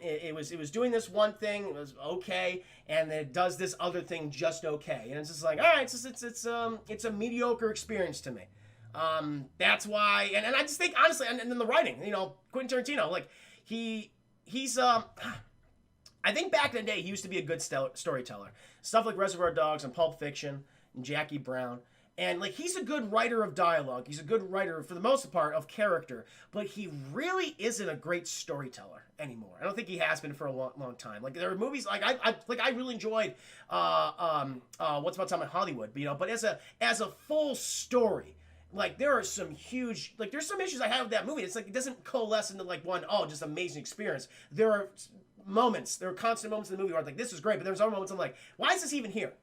It was doing this one thing, it was okay, and then it does this other thing just okay, and it's just like, all right, it's a mediocre experience to me. That's why, and I just think honestly, and then the writing, Quentin Tarantino, like he's I think back in the day he used to be a good storyteller, stuff like Reservoir Dogs and Pulp Fiction and Jackie Brown. And, like, he's a good writer of dialogue. He's a good writer, for the most part, of character. But he really isn't a great storyteller anymore. I don't think he has been for a long time. Like, there are movies, like, I really enjoyed What's About Time in Hollywood. But as a full story, like, there are some huge, like, there's some issues I have with that movie. It's like, it doesn't coalesce into, like, just amazing experience. There are constant moments in the movie where I'm like, this is great. But there's other moments I'm like, why is this even here?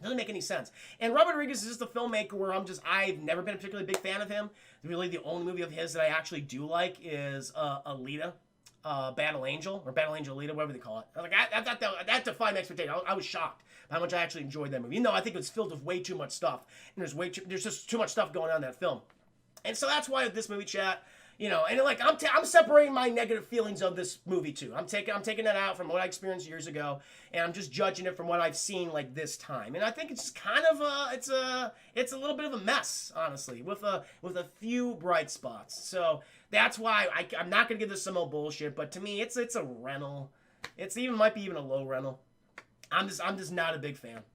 Doesn't make any sense. And Robert Rodriguez is just a filmmaker where I've never been a particularly big fan of him. Really, the only movie of his that I actually do like is Alita, Battle Angel, or Battle Angel Alita, whatever they call it. I thought that defied my expectation. I was shocked by how much I actually enjoyed that movie. Even though I think it was filled with way too much stuff. And there's just too much stuff going on in that film. And so that's why this movie, chat, and like I'm separating my negative feelings of this movie too. I'm taking that out from what I experienced years ago, and I'm just judging it from what I've seen like this time. And I think it's kind of it's a little bit of a mess, honestly, with a few bright spots. So that's why I'm not gonna give this some old bullshit. But to me, it's a rental. Might be even a low rental. I'm just not a big fan.